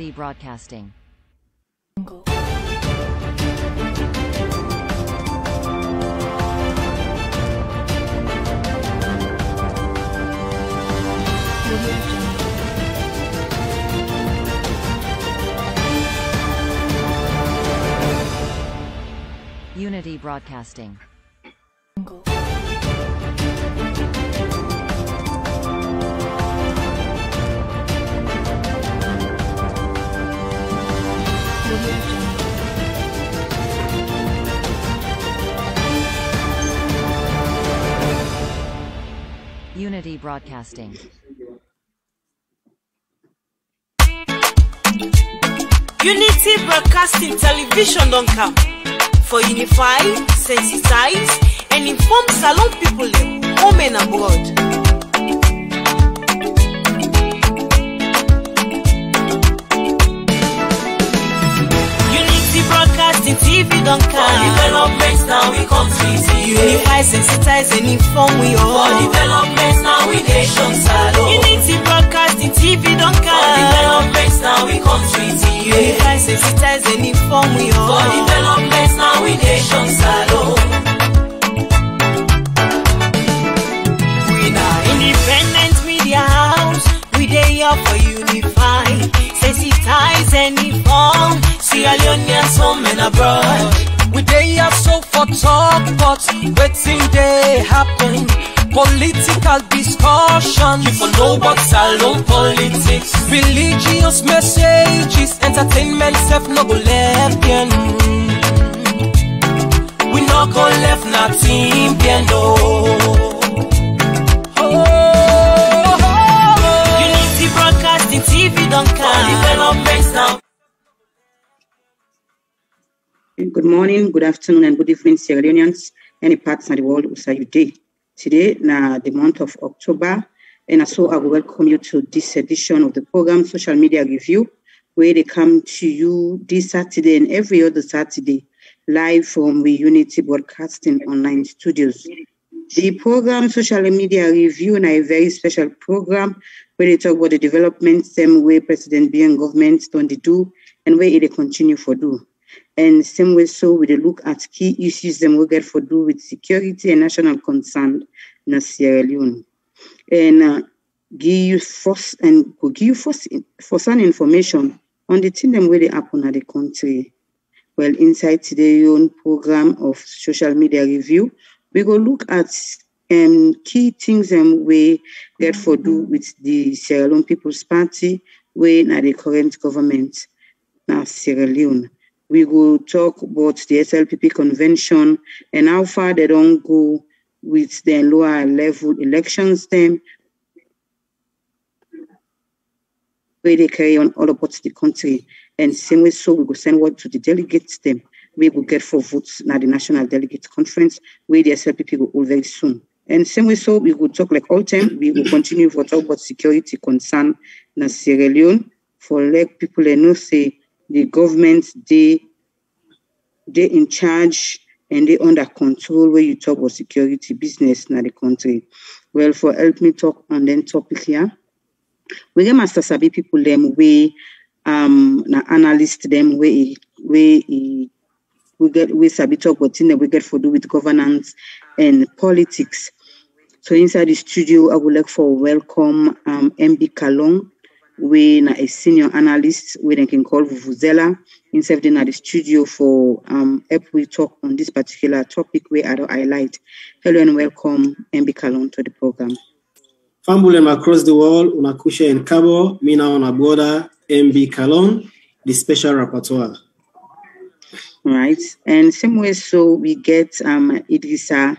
Broadcasting. Unity Broadcasting. Unity Broadcasting. Unity Broadcasting Television don't come for unify, sensitize, and inform Salon people home and abroad. Broadcasting TV don't come. For developments now we come to you. Unify, sensitize, and inform we all. For developments now we nation salon. Unity Broadcasting TV don't come. For developments now we come to you. Unify, sensitize, and inform we all. For developments now we nation salon. We now independent media house. We dey here for unify, sensitize, and inform. Sierra Leoneans home and abroad. We dey here so for talk, but wetin dey happen? Political discussion. You for know about salon politics. Religious messages, entertainment self no go left bien. We no go left nothing bien no. Unity Broadcasting TV don't come. Developments now. Good morning, good afternoon, and good evening, Sierra Leoneans, any parts of the world who you day. Today, now the month of October, and so I will welcome you to this edition of the program Social Media Review, where they come to you this Saturday and every other Saturday, live from the Unity Broadcasting online studios. The program Social Media Review is a very special program where they talk about the developments, same way President B and government don't do, and where they continue for do. And same way, so we look at key issues that we get for do with security and national concern in Sierra Leone. And give you first information on the thing that where they happen at the country. Well, inside today's own program of Social Media Review, we go look at key things that we get for do with the Sierra Leone People's Party, where now the current government now Sierra Leone. We will talk about the SLPP convention and how far they don't go with the lower level elections them, where they carry on all about the country. And same way, so we will send word to the delegates them. We will get for votes at the National Delegate Conference, where the SLPP will hold very soon. And same way, so we will talk like all time. We will continue to talk about security concern in Sierra Leone for let people know say the government, they in charge and they under control where you talk about security business in the country. Well, for help me talk on that topic here, we get Master Sabi people them we analyst them we Sabi talk about things that we get for do with governance and politics. So inside the studio, I would like for welcome MB Kallon. We a senior analyst we they can call Vuvuzela inside in the studio for help we talk on this particular topic where I don't highlight. Hello and welcome MB Kallon to the program. Fambulem across the world, unakusha in Cabo, mina on a border, MB Kallon, the special rapporteur. Right, and same way so we get Idrissa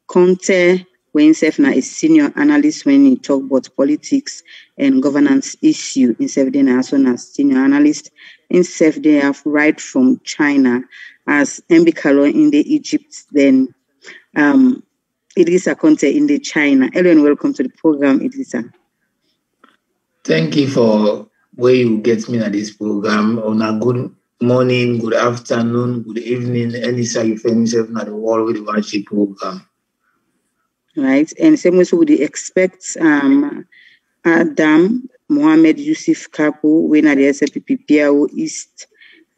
Conte. When Sefna is senior analyst when he talk about politics and governance issue, in Sefdena as well as senior analyst, in Sefdena have right from China as MB Kallon in the Egypt, then Idrissa Conte in the China. Hello and welcome to the program, Idrissa. Thank you for where you get me at this program. On a good morning, good afternoon, good evening, any side you find yourself in the world with the worship program. Right, and same way so we expect Adam Mohamed Yusuf Kapo, when at the SLPP PRO East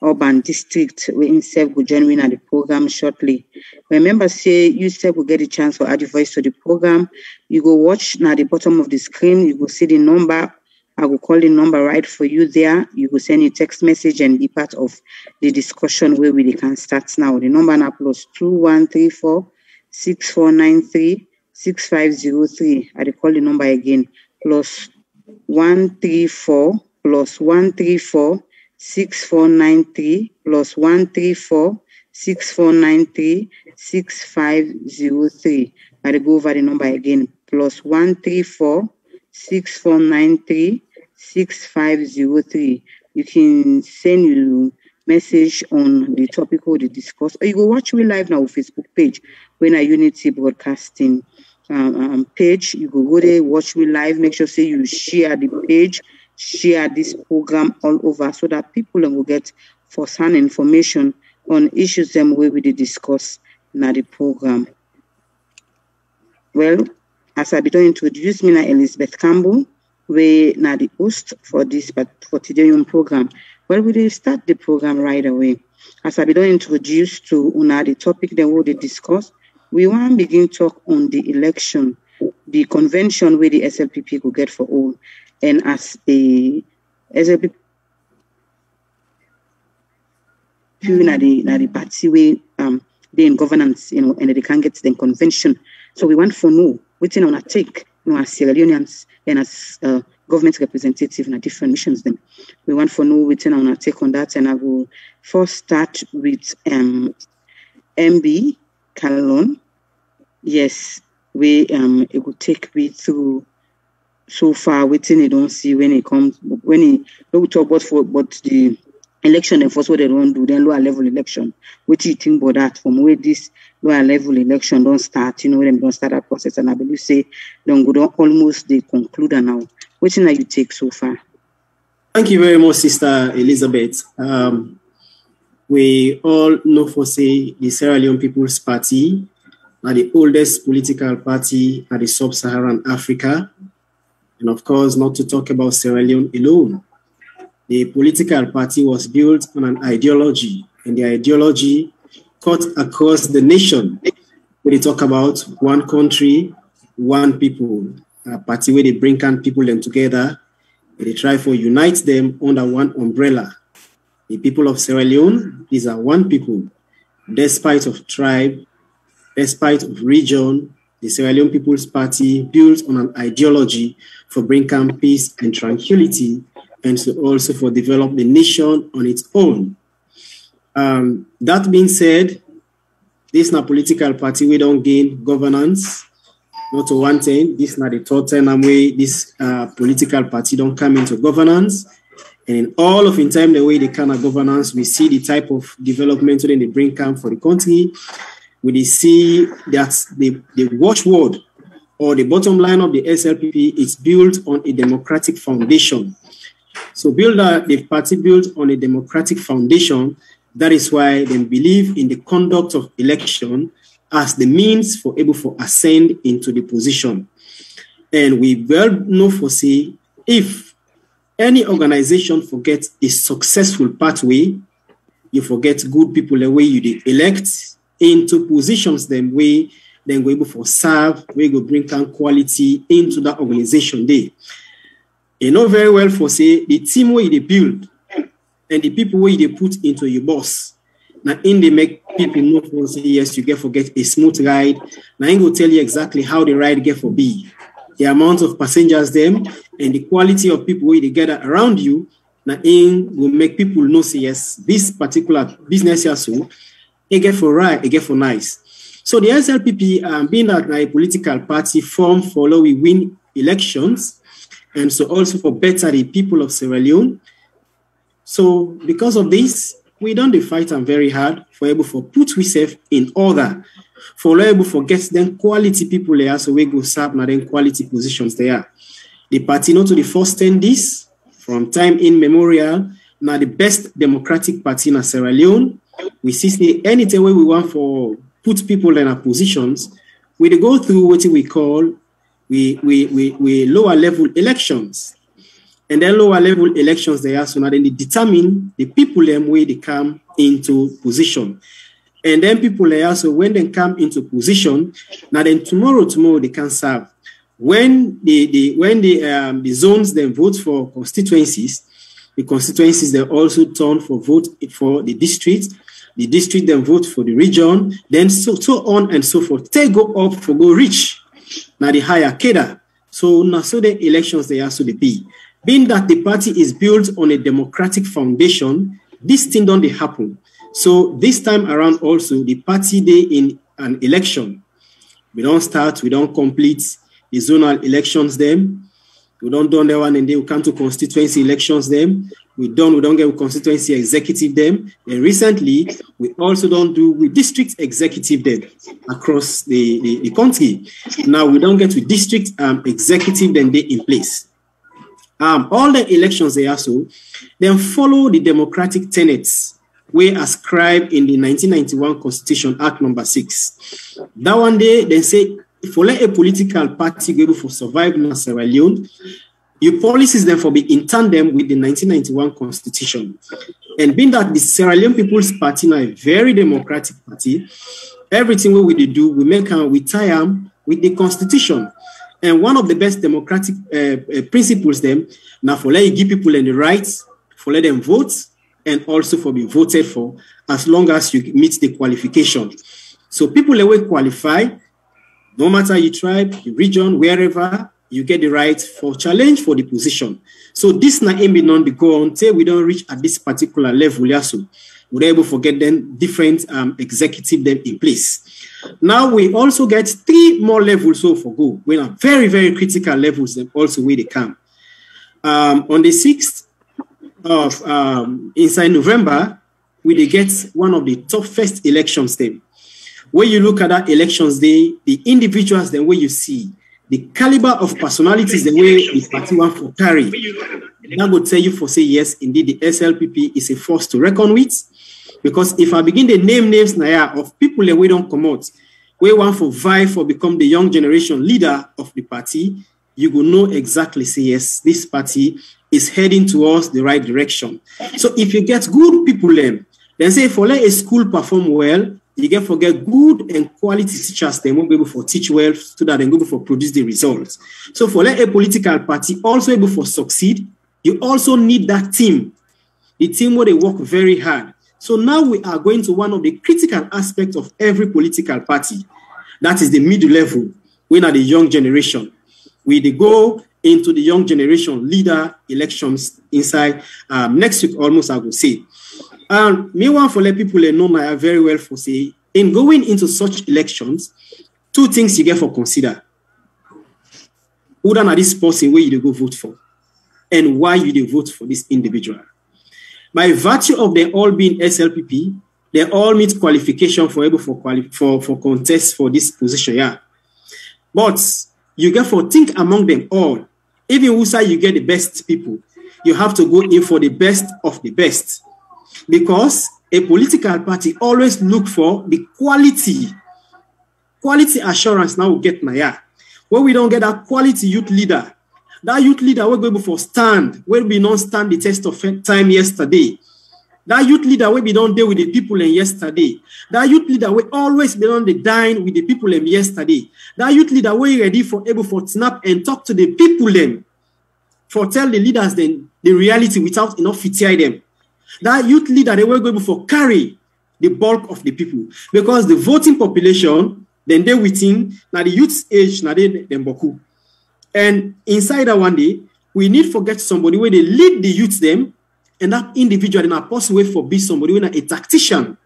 Urban District, we himself will join at the program shortly. Remember, say you self will get a chance for add your voice to the program. You go watch now at the bottom of the screen, you will see the number. I will call the number right for you there. You will send a text message and be part of the discussion where we can start now. The number now plus 2134 6493 6503. I will call the number again. Plus 134 plus 134 6493 plus 134 6493 6503. I will go over the number again. Plus 134 6493 6503. You can send your message on the topic or the discuss, or you go watch me live now on Facebook page when I Unity Broadcasting page. You go there, watch me live. Make sure say you share the page, share this program all over so that people will get first-hand information on issues them where we discuss in the program. Well, as I began introduce me, Elizabeth Campbell, we now the host for this, but for today's program. Well, we will start the program right away. As I began introduce to the topic that we will discuss, we want to begin talk on the election, the convention where the SLPP will get for all, and as a SLPP, the party where they in governance, and they can get the convention. So we want to know what's on our take, as Sierra Leoneans and as government representative in different missions. Then we want to know what's on our take on that, and I will first start with MB Kallon. Yes, we it will take me through so far waiting. They don't see when it comes when he we talk about the election and first what they don't do, then lower level election. What do you think about that? From where this lower level election don't start, them don't start that process, and I believe say don't go down almost they conclude now. What thing you take so far? Thank you very much, Sister Elizabeth. We all know for say the Sierra Leone People's Party are the oldest political party at the sub-Saharan Africa, and of course, not to talk about Sierra Leone alone. The political party was built on an ideology, and the ideology cut across the nation. Where they talk about one country, one people, a party where they bring people them together, where they try to unite them under one umbrella. The people of Sierra Leone, these are one people, despite of tribe, despite of region. The Sierra Leone People's Party built on an ideology for bringing peace and tranquility, and so also for develop the nation on its own. That being said, this is not a political party. We don't gain governance. Not to one thing, this is not the third time way this political party don't come into governance. And in all of in time, the way they kind of governance, we see the type of development that they bring come for the country. We see that the watchword or the bottom line of the SLPP is built on a democratic foundation. So the party built on a democratic foundation. That is why they believe in the conduct of election as the means for able to ascend into the position. And we well know for say, if any organization forgets a successful pathway, you forget good people the way you elect into positions them way, then go able to serve, we go bring quality into that organization there. You know very well for say the team where they build and the people where they put into your boss. Now in they make people know for say yes, you get forget a smooth ride. Now I go tell you exactly how the ride get for be. The amount of passengers them and the quality of people where they gather around you. Now in will make people know say yes, this particular business here so it get for right, it get for nice. So the SLPP being that a political party form follow we win elections, and so also for better the people of Sierra Leone. So because of this, we don't fight them very hard for able to put ourselves in order, for able to get them quality people there, so we go serve now them quality positions there. The party not to the first 10 this from time immemorial, now the best democratic party in Sierra Leone. We see anything where we want for put people in our positions, we go through what we call we lower level elections. And then lower level elections they are, so now then they determine the people them where they come into position. And then people they are, so when they come into position, now then tomorrow they can serve. When the zones then vote for constituencies, the constituencies they also turn for vote for the district then vote for the region, then so on and so forth. They go up for go reach now the higher cadre. So now so the elections they are so they be. Being that the party is built on a democratic foundation, this thing don't happen. So this time around also, the party they in an election. We don't start, we don't complete the zonal elections them. We don't do that one and they will come to constituency elections them. We don't get constituency executive them. And recently, we also don't do with district executive them across the country. Now we don't get with district executive then they in place. All the elections they are so, then follow the democratic tenets were ascribed in the 1991 Constitution Act number 6. That one day, they say, if you let a political party be able to survive in Sierra Leone, your policies therefore be in tandem with the 1991 Constitution. And being that the Sierra Leone People's Party now a very democratic party, everything we do, we tie them with the Constitution. And one of the best democratic principles them, now for let you give people the rights, for let them vote, and also for be voted for, as long as you meet the qualification. So people that will qualify, no matter your tribe, your region, wherever, you get the right for challenge for the position. So this na aiming on the go until we don't reach at this particular level. Yeah, so we're able to get them different executive them in place. Now we also get 3 more levels so for go. We are very, very critical levels them also where they come. On the 6th of inside November, we get one of the toughest elections then. When you look at that elections day, the individuals then where you see the caliber of personalities the way the party want for carry. That would tell you for say yes, indeed the SLPP is a force to reckon with. Because if I begin to name names now of people that we don't come out, we want for vie for become the young generation leader of the party, you will know exactly say yes, this party is heading towards the right direction. So if you get good people then say for let a school perform well, you get forget good and quality teachers, they won't be able to teach well so that they will be able to produce the results. So for let a political party also able to succeed, you also need that team, the team where they work very hard. So now we are going to one of the critical aspects of every political party. That is the middle level, when are the young generation. We go into the young generation leader elections inside next week almost I will say. Me want for let people know now very well for say, in going into such elections, 2 things you get for consider. Who are this person where you go vote for? And why you vote for this individual? By virtue of them all being SLPP, they all meet qualification for able for contest for this position. Yeah. But you get for think among them all. Even who say you get the best people, you have to go in for the best of the best. Because a political party always look for the quality assurance now we get now. When we don't get that quality youth leader will be able to stand, will be not stand the test of time yesterday. That youth leader will be don't deal with the people in yesterday. That youth leader will always be on the dine with the people in yesterday. That youth leader will ready for able for snap and talk to the people them, for tell the leaders then the reality without enough fear them. That youth leader, they will go able for carry the bulk of the people. Because the voting population, then they within, now the youth's age, now they boku. And inside that one day, we need to get somebody where they lead the youth them, and that individual in a possible way for be somebody who is a tactician,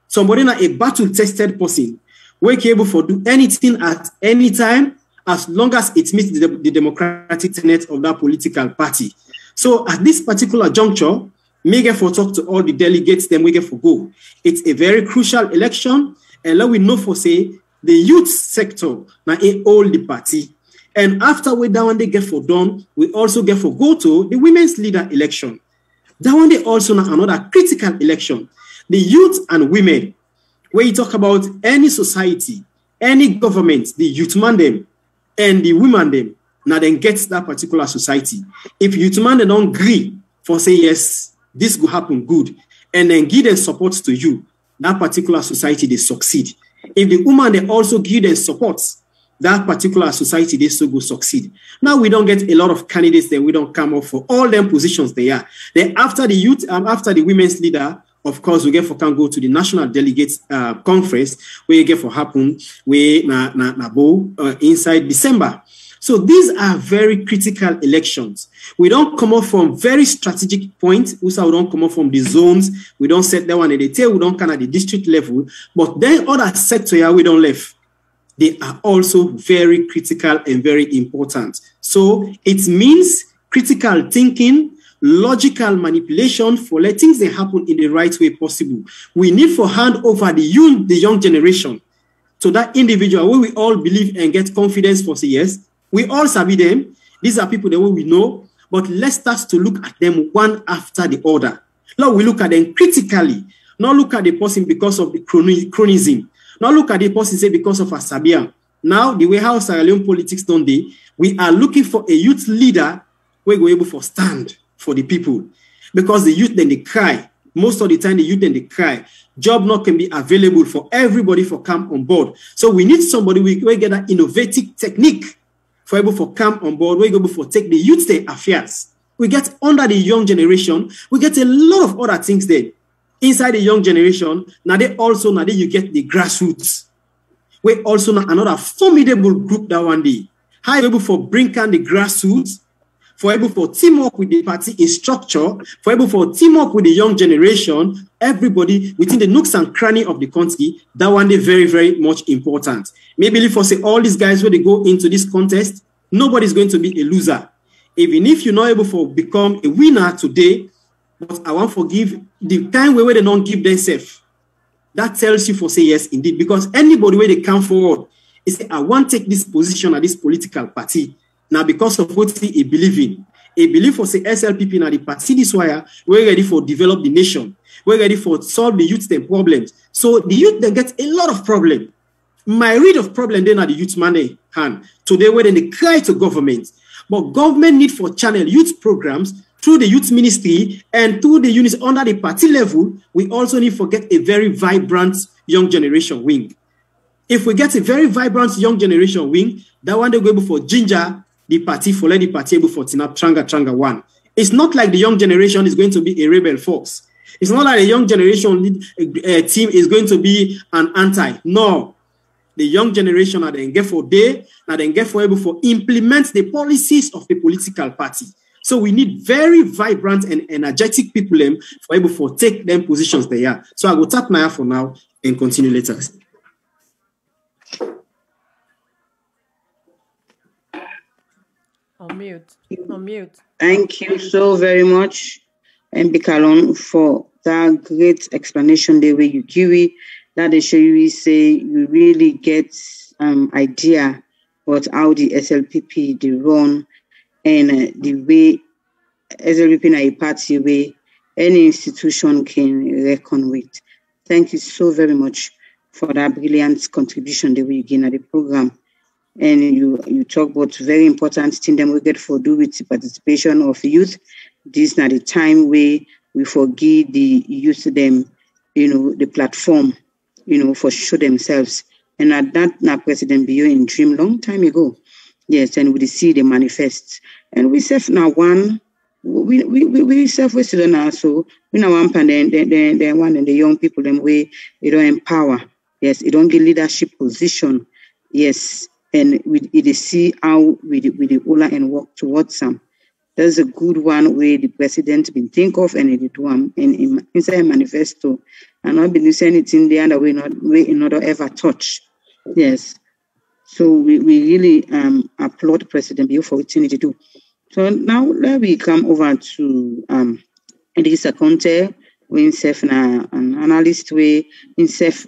somebody in a battle-tested person, where able for do anything at any time, as long as it meets the democratic tenet of that political party. So at this particular juncture, me get for talk to all the delegates, then we get for go. It's a very crucial election, and let we know for say the youth sector now a all the party. And after we that one they get for done, we also get for go to the women's leader election. That one they also now another critical election. The youth and women, where you talk about any society, any government, the youth man them and the women them, now then get that particular society. If youth man they don't agree for say yes, this will happen good, and then give them support to you, that particular society they succeed. If the woman they also give them support, that particular society they still go succeed. Now we don't get a lot of candidates that we don't come up for all them positions they are. Then after the youth, after the women's leader, of course, we get for can go to the national delegates conference where you get for happen we inside December. So these are very critical elections. We don't come up from very strategic points. We don't come up from the zones. We don't set that one at the tail. We don't come at the district level. But then other sectors here we don't left. They are also very critical and very important. So it means critical thinking, logical manipulation for let things they happen in the right way possible. We need for hand over the young generation to that individual where we all believe and get confidence for say yes. We all sabi them. These are people that we know, but let's start to look at them one after the other. Now we look at them critically, not look at the person because of the chronism. Not look at the person say because of Asabia. Now, the way how Sierra Leone politics done day, we are looking for a youth leader where we're able to stand for the people. Because the youth then they cry. Most of the time, the youth then they cry. Job not can be available for everybody for come on board. So we need somebody we get that innovative technique for able to come on board. We're able to take the youth their affairs. We get under the young generation. We get a lot of other things there. Inside the young generation, now you get the grassroots. We also now another formidable group that one day. How you able for bring down the grassroots, for able for team up with the party in structure, for able for team up with the young generation, everybody within the nooks and cranny of the country, that one day very, very much important. Maybe for say all these guys when they go into this contest, nobody's going to be a loser. Even if you're not able to become a winner today, but I want to forgive the time where they don't give themselves. That tells you for say yes, indeed, because anybody where they come forward is say, I want to take this position at this political party. Now, because of what he believe in. A belief for say SLPP now the party this wire, we're ready for develop the nation. We're ready for solve the youth them problems. So the youth they get a lot of problem. My read of problem then are the youth money hand. Today where they cry to government. But government need for channel youth programs through the youth ministry and through the units under the party level. We also need to get a very vibrant young generation wing. If we get a very vibrant young generation wing, that one they go able for ginger the party for let the party able for tinap tranga one. It's not like the young generation is going to be a rebel force. It's not like a young generation team is going to be an anti. No. The young generation are then get for day, and then get for able for implement the policies of the political party. So we need very vibrant and energetic people for able to take them positions they are. So I will tap Naya for now and continue later. Unmute. Thank you so very much, MB Kallon, for that great explanation the way you give it. That they show you say you really get idea about how the SLPP they run and the way SLPP is a party way any institution can reckon with. Thank you so very much for that brilliant contribution that we gain at the program. And you talk about very important thing that we get for do with the participation of youth. This is not the time where we forgive the youth them, the platform, for show themselves. And at that now President Bio in dream long time ago. Yes, and we see the manifest. And we self now one we self we still now so we now one and then one and the young people them way they don't empower. Yes, it don't get leadership position. Yes, and we see how we the Ola and work towards some. That's a good one where the president been think of and it one in inside a manifesto and not been saying anything the other way not ever touch. Yes. So we really applaud President Bio for what he to do. So now let me come over to Elisa Conte, who himself an analyst way himself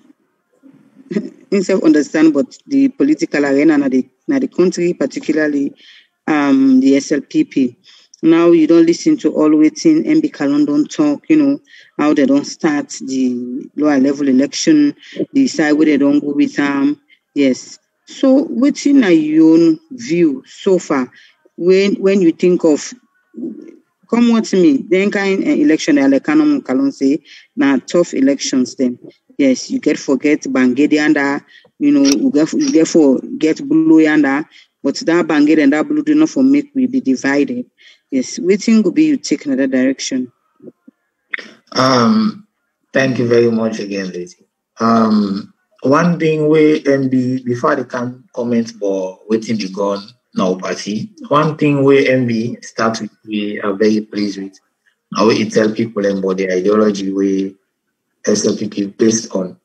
understand but the political arena na the country, particularly the SLPP. Now you don't listen to all waiting MB Kallon don't talk, how they don't start the lower level election, decide where they don't go with yes. So within your own view so far, when you think of come what me, then kind election like Kallon say, now tough elections then. Yes, you forget Bangede and you get blue and but that Bangede and that blue do not for make we be divided. Yes, waiting will be you take another direction. Thank you very much again, Lizzie. One thing we MB before they can comment but waiting the gone now party. One thing we MB start with we are very pleased with. How we tell people about the ideology we SLPP based on.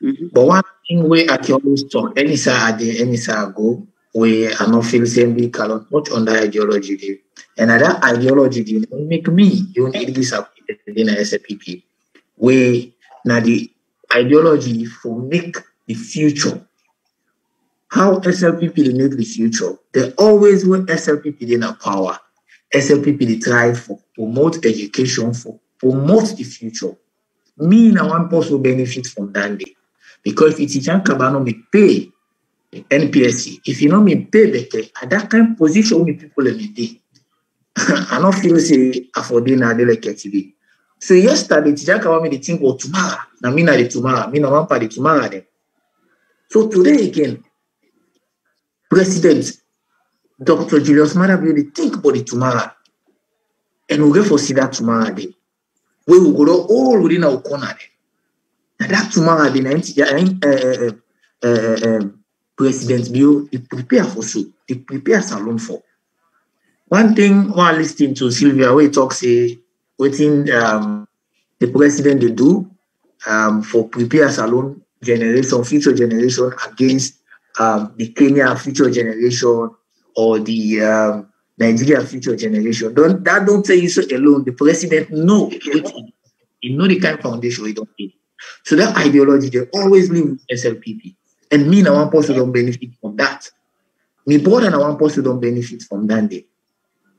Mm-hmm. But one thing we I can always talk any side go we are not feel same big Kallon much on that ideology there. And that ideology they make me you need this up in a SLPP. We now the ideology for make the future. How SLPP they make the future? They always when SLPP they in power. SLPP they try for promote education for promote the future. Me now one person benefit from that day. Because if it's Jean Kabano me pay NPSC, if you know me pay better, at that kind of position me people in the day. I don't feel say affording na de like TV. So yesterday, Jean Kabano me the think about tomorrow. Now me na the tomorrow, me na one part the tomorrow then. So today again, President Dr. Julius Maada they think about the tomorrow. And we'll get for see that tomorrow day. We will go all within our corner then. That tomorrow, the President Bill, they prepare for so, they prepare salon for. One thing while listening to Sylvia, we talk say, waiting the president they do for prepare salon generation, future generation against the Kenya future generation or the Nigeria future generation. Don't say you so alone. The president know he know the kind of foundation he don't need. So that ideology, they always live with SLPP. And me and one person don't benefit from that. Me brother and one person don't benefit from that day.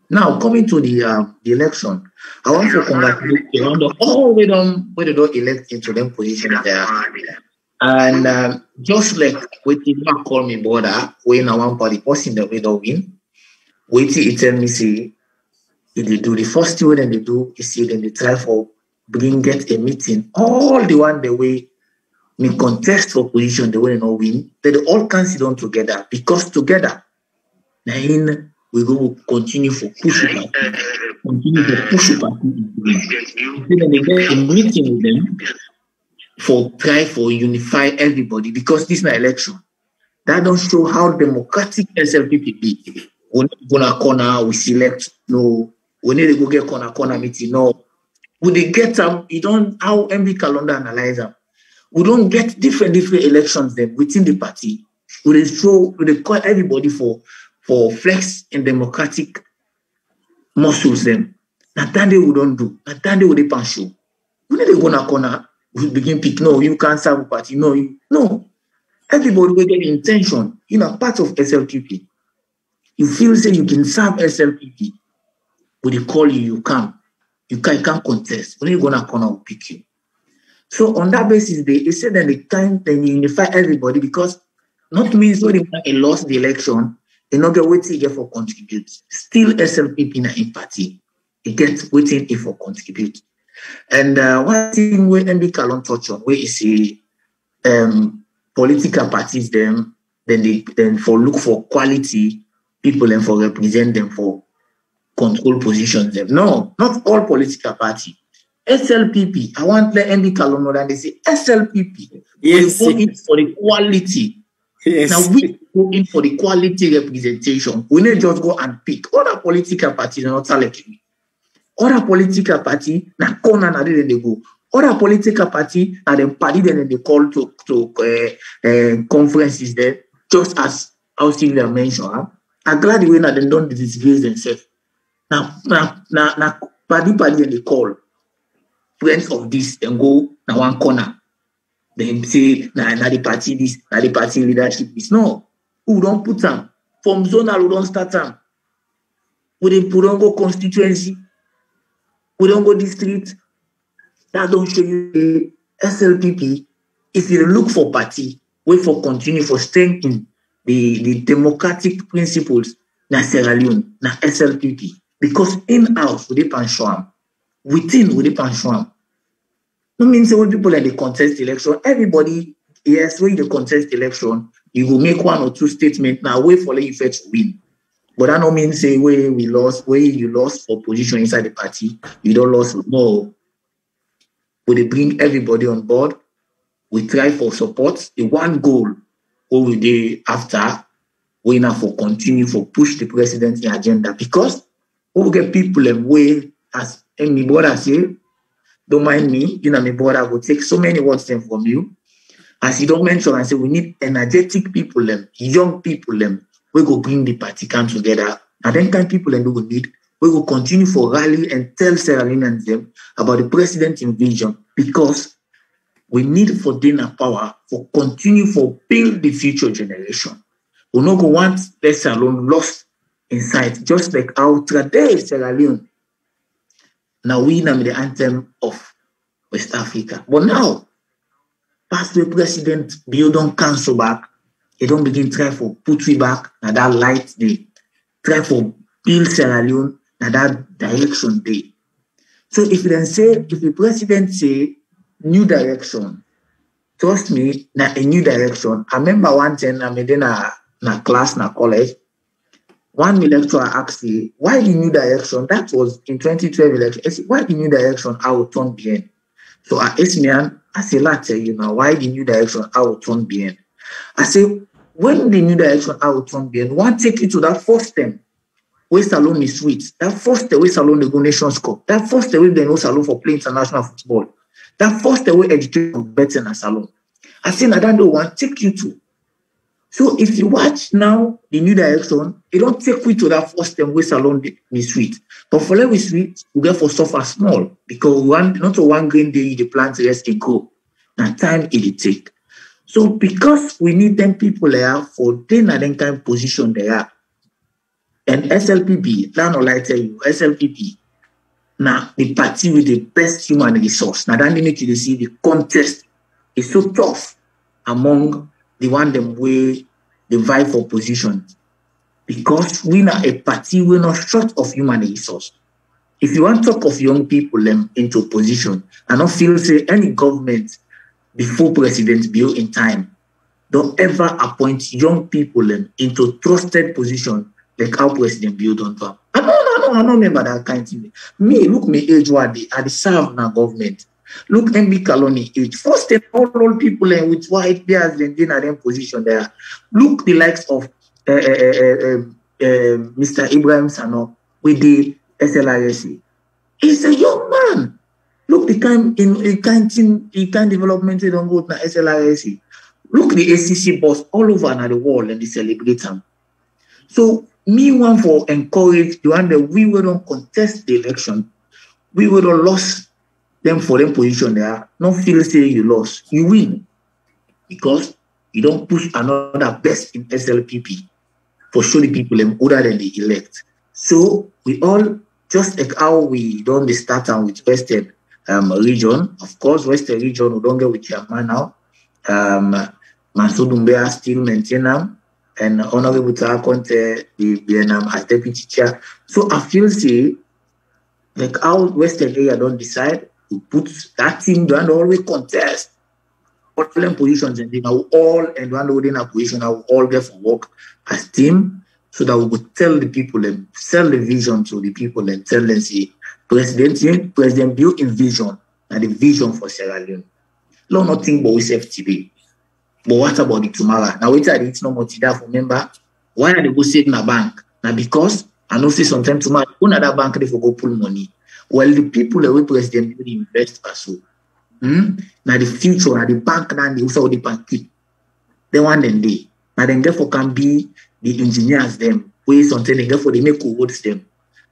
Now, coming to the election, I want to congratulate all we don't elect into them position there. And just like what did not call me brother, when I want party person that we don't win, wait till he tell me say, if they do the first thing when they do, you see, then they try for get a meeting, all the one the way me contest for position, the way no win, they all can sit down together because together, then we go continue for push it out, continue to push it out. Then they get a meeting with them for try for unify everybody because this is an election. That don't show how democratic SLPP be. We gonna corner, we select no. We need to go get corner meeting no. Would they get you don't how MB calendar analyze them? We don't get different elections then within the party. We they call everybody for flex and democratic muscles them. That they we don't do. That they would they show. We need to go na corner. We begin pick. No, you can't serve a party. No. Everybody will get the intention. Part of SLPP. You feel say you can serve SLPP. When they call you come. You can't contest. When you go to corner, will pick you. So on that basis, they said that they can't unify everybody because not means when they lost the election, they not get waiting here for contribute. Still SLPP in party, they get waiting here for contribute. And one thing where MB Kallon touch on, where is the political parties then for look for quality people and for represent them for control positions them. No, not all political party. SLPP. I want the MB Kallon know that they say SLPP. Yes. We go in for the quality. Yes. Now we go in for the quality representation. We need just go and pick. Other political parties are not selecting. Other political party na corner na they go. Other political party na them party then they call to conferences there. Just as Sylvia mentioned. I'm glad the way that they don't disgrace themselves. Now, party and they call friends of this and go now one corner. Then say na the party this, na the party leadership this. No, who don't put them from zonal, who don't start them. We don't go constituency, we don't go district. That don't show you SLPP. If you look for party, wait for continue for strengthening the democratic principles na Sierra Leone, na SLPP. Because in-house, we dey pan within, we dey pan. No means when people like the contest election, everybody, yes, when you contest election, you will make one or two statements now, wait for the effect to win. But that no mean say where you lost for position inside the party, you don't lose. No. But they bring everybody on board. We try for support. The one goal what we do after, we now for continue for push the presidency agenda. Because we get people away, as my brother say, don't mind me, my brother will take so many words from you. As you don't mention, I say we need energetic people, young people, we go bring the party come together. And then kind people we will need, we will continue for rally and tell Sierra Leoneans them about the president's vision, because we need for dinner power for continue for build the future generation. We no go want Sierra Leone lost inside, just like how today Sierra Leone. Now we name the anthem of West Africa. But now, past the president build on cancel back, they don't begin try for put we back, now that light day. Try for build Sierra Leone, now that direction day. So if you then say, if the president say new direction, trust me, now a new direction. I remember one time I made in a class, na college, one lecturer asked me, why the new direction? That was in 2012 election. I said, why the new direction? I will turn behind. So I asked me, I said, why the new direction? I will turn behind. I said, when the new direction, I will turn behind, one take you to that first term, where Salon is sweet. That first day, where Salon they go Nations Cup. That first day, where they know Salon for playing international football. That first day, where education better than Salon. I said, I don't know one take you to. So if you watch now the new direction, it don't take you to that first time where Salon is sweet. But for let we sweet, we get for suffer small, because not a one green day the plant rest can grow. Now time it take. So because we need them people there for then and then kind of position they are. And SLPP, now I tell you, SLPP, now the party with the best human resource. Now that need to see the contest is so tough among the one them way they vie for position, because we are a party, we're not short of human resource. If you want to talk of young people into position, I don't feel say any government before President Bill in time, don't ever appoint young people into trusted position like how President Bill don't do. I don't remember that kind of thing. Me, look me age what I serve in a government. Look, MB Kallon age. First, all old people with white beards and in their position there. Look, the likes of Mr. Ibrahim Sano with the SLRC. He's a young man. Look, the kind development they don't go to SLRC. Look, the ACC boss all over the world and they celebrate them. So, me want for encourage the one that we will not contest the election. We will not lose them for them position there. Not feel say you lost. You win. Because you don't push another best in SLPP for sure the people other than the elect. So we all, just like how we don't start with Western region, of course, Western region, we don't get with Chairman now. Mansour still maintain them, and Honorable Conte the as deputy chair. So I feel say, like how Western area don't decide to put that team down always contest. All positions and they now all and one within a position I will all get for work as team, so that we would tell the people and sell the vision to the people and tell them say President Bill in vision and the vision for Sierra Leone. Not nothing but we save today. But what about the tomorrow? Now wait till it's no more today for member. Why are they go save in a bank? Now because I know say sometimes tomorrow another bank they for go pull money. Well the people that we President Bill invest also. Now the future, now the bank, now they also the bank. They want them day. Now then therefore can be the engineers them. We something they for the make roads them.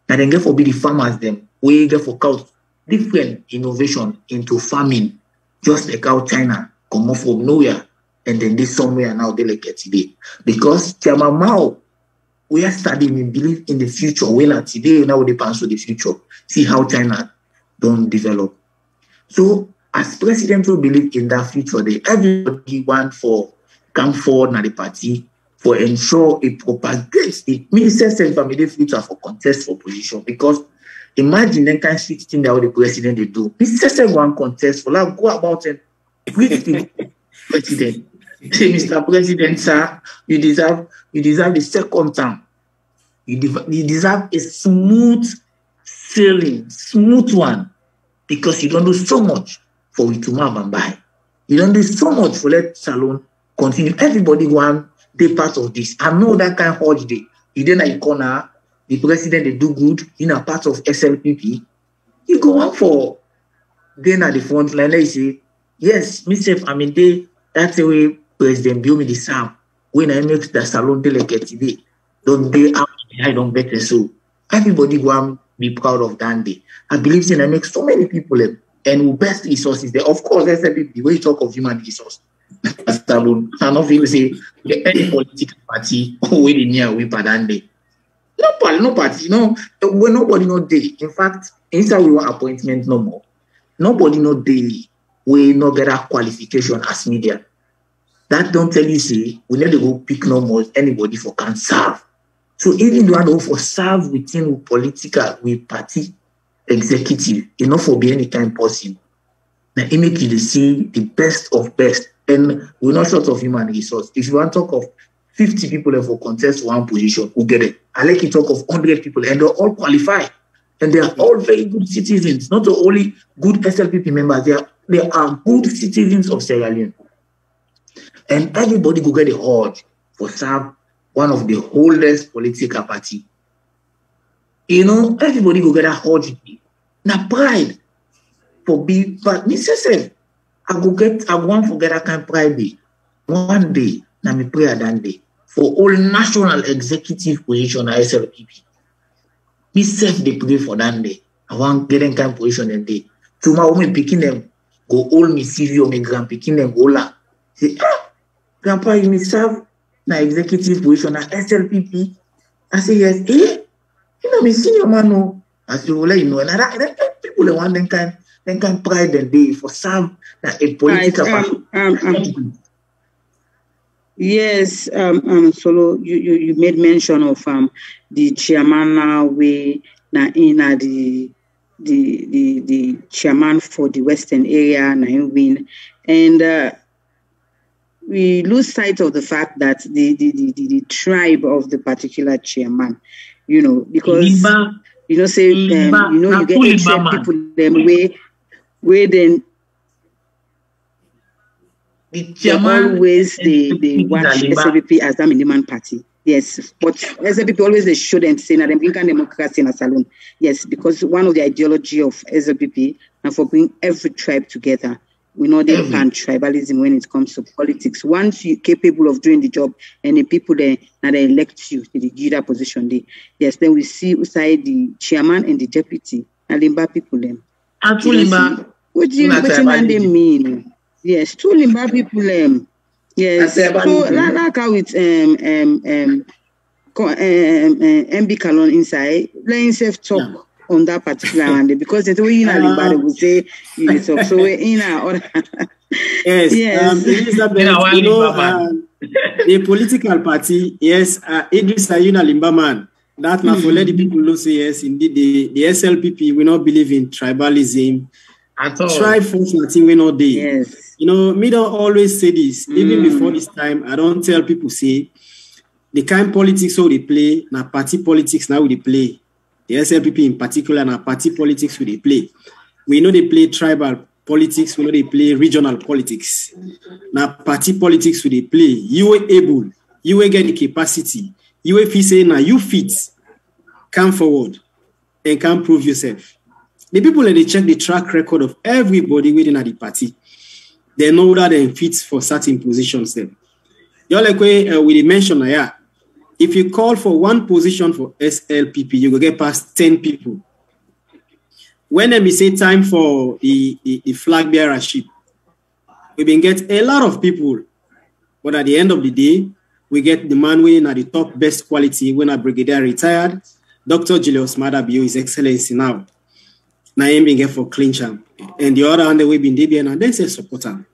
Now then therefore be the farmers them. We therefore count different innovation into farming, just like how China come off from nowhere and then this somewhere now they like it today. Because Chairman Mao, we are studying and believe in the future. We not today now they plan to the future. See how China don't develop. So as president who believe in that future, everybody want for come forward na the party for ensure it propagates the minister family future for contest for position. Because imagine then kind of thing that the president they do. Minister one contest for like go about and preach the president. Say, Mr. President, sir, you deserve the second term. You deserve a smooth sailing, smooth one, because you don't do so much for it to move and buy. You don't do so much for let Salon continue. Everybody want be part of this. I know that kind of holiday. You then a corner, the president they do good in a part of SLPP. You go on for then at the front line. They say, yes, Mr. I mean, that's the way President Biomi the Sam when I make the Salon delegate today. Don't they I don't better so. Everybody go and be proud of that day. I believe in I make so many people and who best resources there. Of course, SLPP, when you talk of human resource. I don't feel say any political party already near we padande. No party, no. When nobody no day. In fact, inside we want appointment no more. Nobody no day. We no better qualification as media. That don't tell you say we need to go pick no more anybody for can serve. So even the one for serve within political with party executive, enough for be any kind person. Now it make you see the best of best. And we're not short of human resource. If you want to talk of 50 people for contest one position, we'll get it. I like to talk of 100 people, and they're all qualified. And they are all very good citizens. Not only good SLPP members, they are good citizens of Sierra Leone. And everybody will get a urge for serve one of the oldest political party. You know, everybody will get a urge. Now pride for be, but Mr. Self, I want to get a kind of pride day. One day, na me pray that day for all national executive position at SLPP. Me self they pray for that day. I want get in kind of position that day. Tomorrow me picking them go all me CV or me grand picking them go la. Say, grandpa, you me serve na executive position at SLPP. I say yes. You know me senior man no. I say well you know and that people they want them kind pride and day for serve a political party. Yes, Solo, you made mention of the chairman way na in the chairman for the Western area na win, and we lose sight of the fact that the tribe of the particular chairman, you know, because you know say you know you get people them way then. They always they watch SLPP as a minimum party. Yes, but SLPP always they shouldn't say that them Incan democracy in a salon. Yes, because one of the ideology of SLPP and for bringing every tribe together. We know they ban tribalism when it comes to politics. Once you're capable of doing the job and the people there now they elect you to the leader position, yes, then we see inside the chairman and the deputy and Limba people them. What do you mean? Yes, two Limba people yes. So like how it's MB Kallon inside, let himself talk on that particular Monday because the way in Limba they will say you talk. So in our yes, Elizabeth, you know the political party, yes, Idris Ayuna Limba man. That now for let the people know say yes, indeed the SLPP we not believe in tribalism. At all. Tribe force nothing we not there. Yes. You know, me don't always say this. Even before this time, I don't tell people say the kind of politics how they play, now party politics now they play. The SLPP in particular, now party politics who they play. We know they play tribal politics, we know they play regional politics. Now party politics who they play. You were able, you will get the capacity. You will say now you fit, come forward and can prove yourself. The people that they check the track record of everybody within the party, they know that they fit for certain positions. Then, you're like we mentioned here. If you call for one position for SLPP, you will get past 10 people. When they say time for the flag bearership, we can get a lot of people, but at the end of the day, we get the man winning at the top best quality when a brigadier retired, Dr. Julius Madabio, His Excellency now. Now I'm being for clean champ. And the other hand, we've been DBN and then say supporter.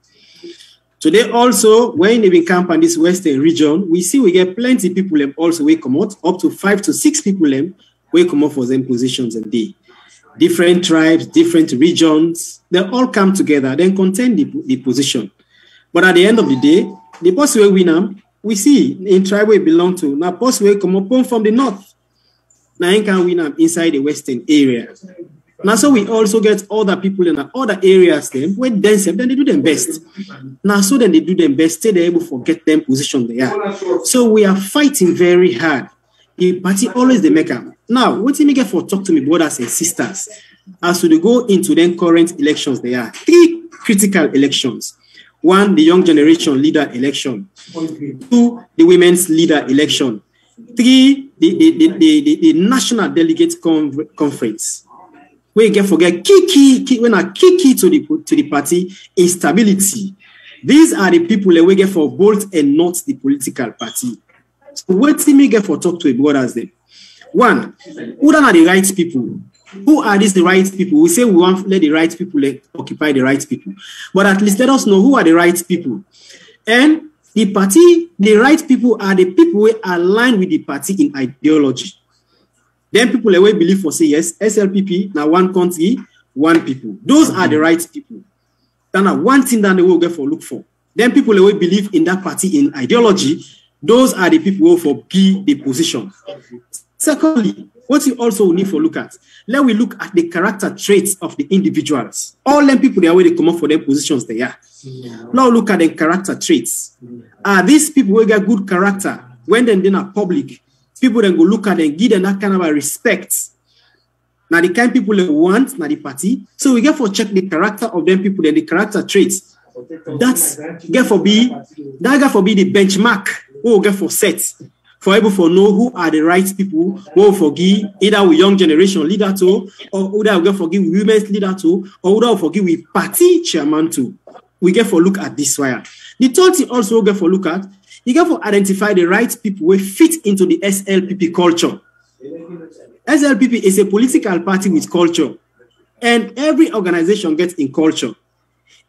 Today also, when they camp in this western region, we see we get plenty people also we come out, up to 5 to 6 people we come out for them positions and day. Different tribes, different regions, they all come together, then contend the position. But at the end of the day, the boss we win them, we see in tribe we belong to, now boss we come up from the north. Now you can win them inside the western area. Now, so we also get other people in other areas them where then they do them best. Now, so then they do them best, they're able to get them position they are. So we are fighting very hard. The party always the maker. Now, what do you get for talk to me, brothers and sisters, as to go into them current elections? There are 3 critical elections. 1, the young generation leader election. 2, the women's leader election. 3, the national delegate conference. We get forget key when a key to the party instability. These are the people that we get for bolt and not the political party. So what do we get for talk to a brothers then? 1, who are the right people? Who are these the right people? We say we want to let the right people occupy the right people. But at least let us know who are the right people. And the party, the right people are the people who are aligned with the party in ideology. Then people that we believe for say yes, SLPP, now one country, one people. Those are the right people. That's one thing that they will get for look for. Then people that we believe in that party in ideology, those are the people who for be the position. Secondly, what you also need to look at, let we look at the character traits of the individuals. All them people they are where they come up for their positions they are. Now look at the character traits. Are these people who get good character when then are public? People then go look at them, give them that kind of a respect. Now the kind of people they want, now the party. So we get for check the character of them people and the character traits. That's get for be the benchmark. Who get for set for able to know who are the right people who forgive either with young generation leader to, or who will forgive women's leader to, or who will forgive with party chairman to. We get for look at this wire. The third thing also get for look at, you get for identify the right people who fit into the SLPP culture. SLPP is a political party with culture, and every organization gets in culture.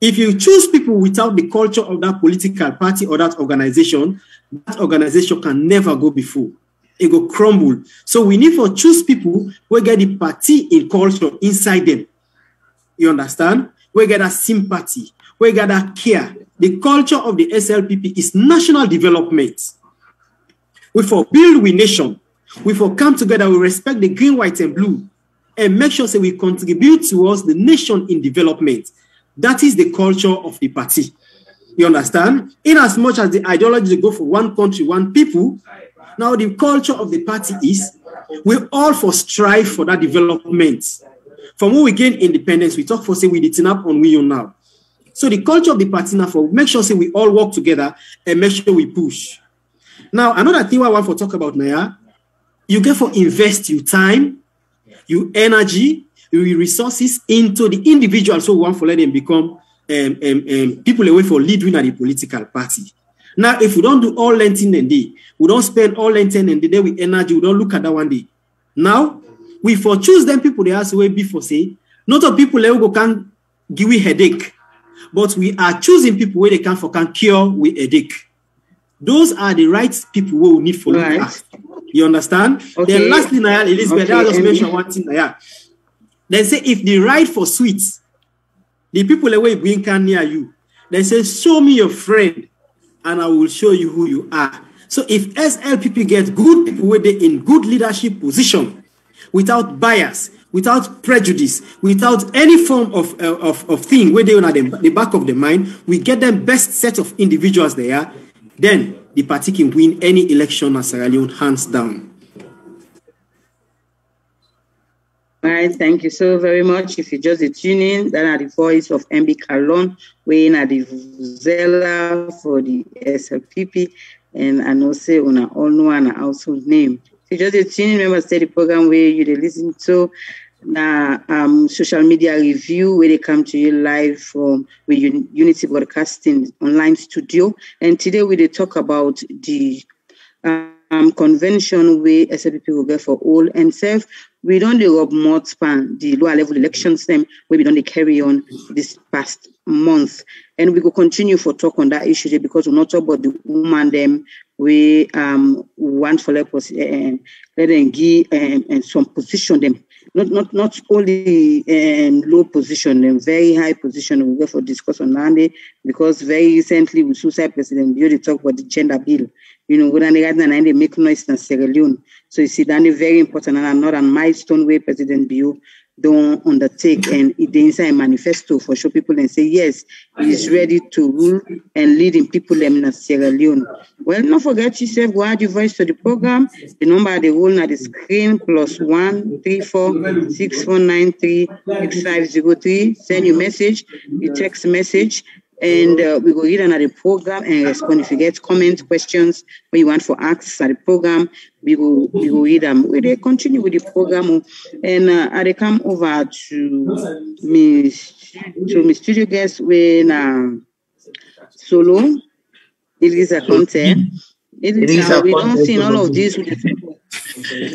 If you choose people without the culture of that political party or that organization can never go before. It will crumble. So we need to choose people who get the party in culture inside them. You understand? We get that sympathy. We get that care. The culture of the SLPP is national development. We for build we nation. We for come together, we respect the green, white, and blue, and make sure that we contribute towards the nation in development. That is the culture of the party. You understand? In as much as the ideology go for one country, one people, now the culture of the party is we all for strive for that development. From when we gain independence, we talk for say we did up on we now. So the culture of the party now for make sure say we all work together and make sure we push. Now another thing I want to talk about now, you get for invest your time, your energy, your resources into the individual, so we want to let them become people away for leading at the political party. Now, if we don't do all lengthening and day, we don't spend all lengthening and the day with energy, we don't look at that one day. Now, we for choose them people they ask way before say, not all people who can give you headache, but we are choosing people where they can cure with headache. Those are the right people who we need for look at. You understand? Okay. Then lastly, Elizabeth, I just mention one thing. They say if the right for sweets, the people away bring can near you, they say, show me your friend and I will show you who you are. So if SLPP gets good people where they in good leadership position, without bias, without prejudice, without any form of thing where they are at the back of the mind, we get them best set of individuals there, then the party can win any election in Sierra Leone hands down. All right, thank you so very much. If you just tune in, that are the voice of MB Kallon, weighing at the Vuzela for the SLPP, and I know say una all know an household name. If you just tune in, remember say the program where you listen to social media review where they come to you live from with Unity Broadcasting online studio, and today we talk about the convention where SLPP will go for all and self we don't rub more span the lower level elections them where we don't carry on this past month. And we will continue for talk on that issue because we'll not talk about the woman them we want for let them give and some position them. Not only low position, them very high position. We'll go for discuss on Monday because very recently with suicide president, we already talk about the gender bill. When they make noise in Sierra Leone. So you see, that is very important and another milestone where President Bio don't undertake and the inside manifesto for show people and say, yes, he's ready to rule and lead in people in Sierra Leone. Well, don't forget yourself, go add your voice to the program. The number of the rule on the screen +1 34 6493 6503. Send your message, your text message. And we will read another program and respond. If you get comments, questions, what you want for asks at the program, we will read them. We will continue with the program. And I come over to me studio guest when Solo. It is a content. We don't see all of this.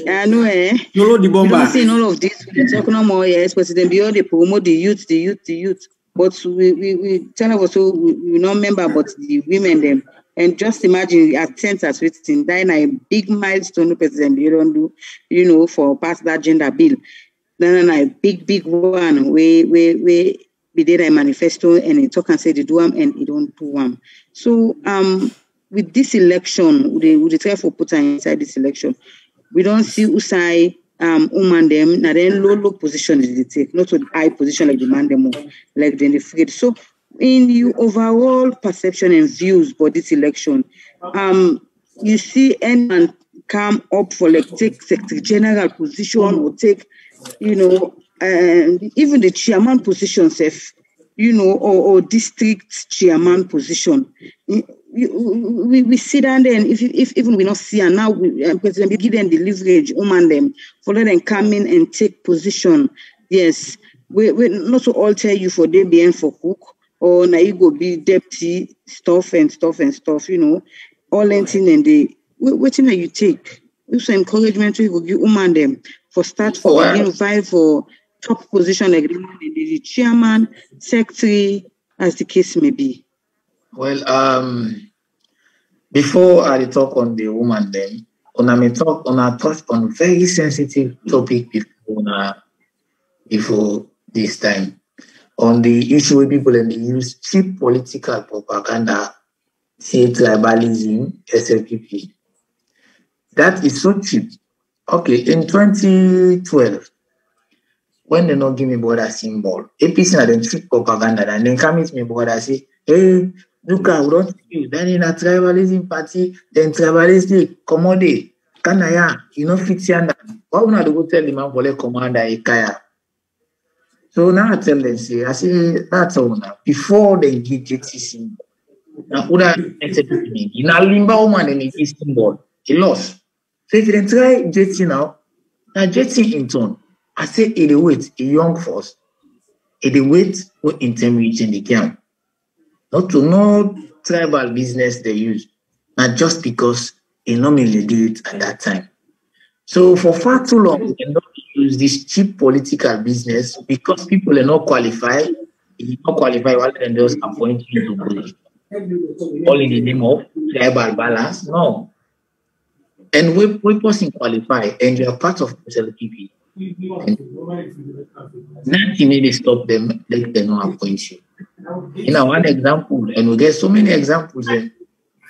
I know, we don't see all of this. We talk no more. Yes, President Bio, they promote the youth. But we tell us so we not remember but the women them. And just imagine at 10th as written, that a big milestone President you don't do, for pass that gender bill. Then a big one we did a manifesto and it talk and say they do them and it don't do them. So with this election, we try for put inside this election. We don't see Usai woman them now then low position they take, not with high position like the man them like then they forget. So in your overall perception and views for this election, you see anyone come up for like take secretary general position or take, even the chairman position safe, or district chairman position. We see that then if even we not see and now President we give them the leverage woman them for let them come in and take position. Yes, we not to all tell you for them being for cook or now you go be deputy stuff, all anything and they waiting that you take. It's encouragement to give woman them for start for invite for top position like the chairman, secretary, as the case may be. Well, before I talk on the woman then, I touch on very sensitive topic before this time. On the issue where people use cheap political propaganda, say tribalism, SLPP. That is so cheap. Okay, in 2012, when they not give me border symbol, APC had them cheap propaganda and then come with me border say, hey, look, we don't see you. Then in a tribalism party, then tribalistic commodity. Kanaya, fit yanda. Why would not go tell the man for the commander Ikaya? So now I tell them, I say, that's all now. Before they give JT symbol, now would I accept me? In a limba woman and it is symbol, he lost. So if you then try JT now JT in turn, I say it wait, a young force, it wait what intermediate in the camp. Not to know tribal business they use, not just because they normally do it at that time. So for far too long, we cannot use this cheap political business because people are not qualified. If you not qualified, rather than just appoint you to position. All in the name of tribal balance, no. And we person qualify and you are part of SLPP. Nothing really stop them, let them not appoint you. One example, and we get so many examples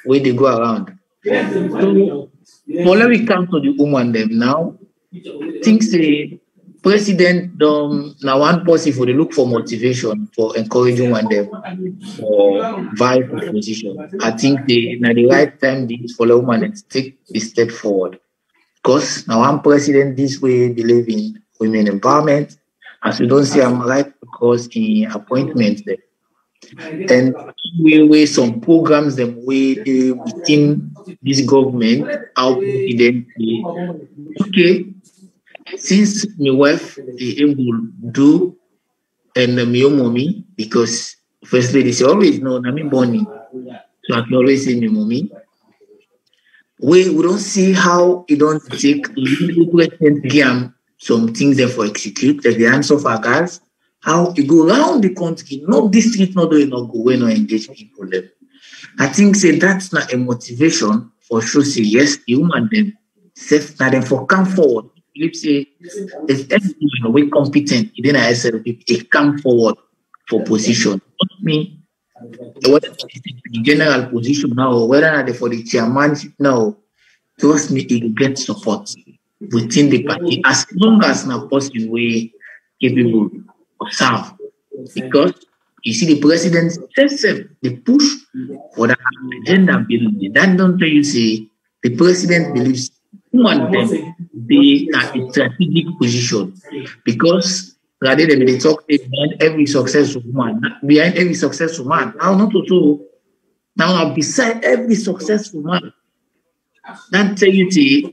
where they go around. So, when we come to the woman them now, things the president now one person for the look for motivation for encouraging women them for vie for position. I think now the right time this for the woman and take the step forward. Because now one president this way believe in women empowerment, as we don't see I'm right because in appointments there. And we some programs them within this government how president okay, since my wife is able do and my mommy, because first lady she always know I'm born, so I can always say my mommy. We don't see how it don't take legal president game some things there for execute, like the answer for girls, how you go around the country, not district, not doing not go where no engage people them. I think say that's not a motivation for sure. Say yes, the woman them self now them for come forward. Believe say if everyone we competent, then I say it come forward for position. Not me. Whether the general position now, or whether for the chairmanship now, trust me, it will get support within the party as long as na person way capable of serve. Because you see the president self they push for the agenda building. That don't tell you say the president believes woman them they are in strategic position because rather than they talk behind every successful man, behind every successful man. Now not to now beside every successful man. That tell you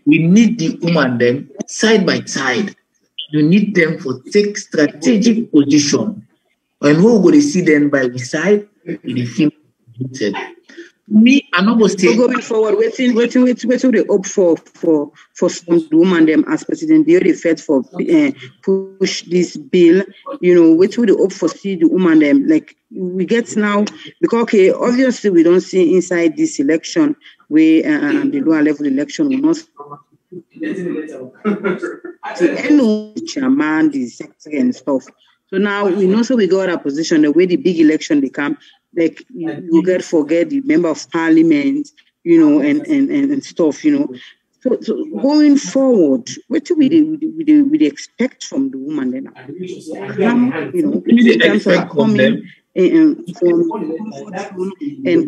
we need the woman them side by side. You need them for take strategic position. And who go to see them by the side in the field. Me, I'm not going to say. So going forward, waiting they hope for some woman them as president. They already fed for push this bill. You know, what would they hope for see the woman them like we get now because okay, obviously we don't see inside this election where the lower level election will not. The chairman, the secretary and stuff. So now we know so we got our position the way the big election they come. Like you forget the member of parliament, you know, and stuff, you know. So going forward, what do we expect from the woman then? You know, in terms of coming and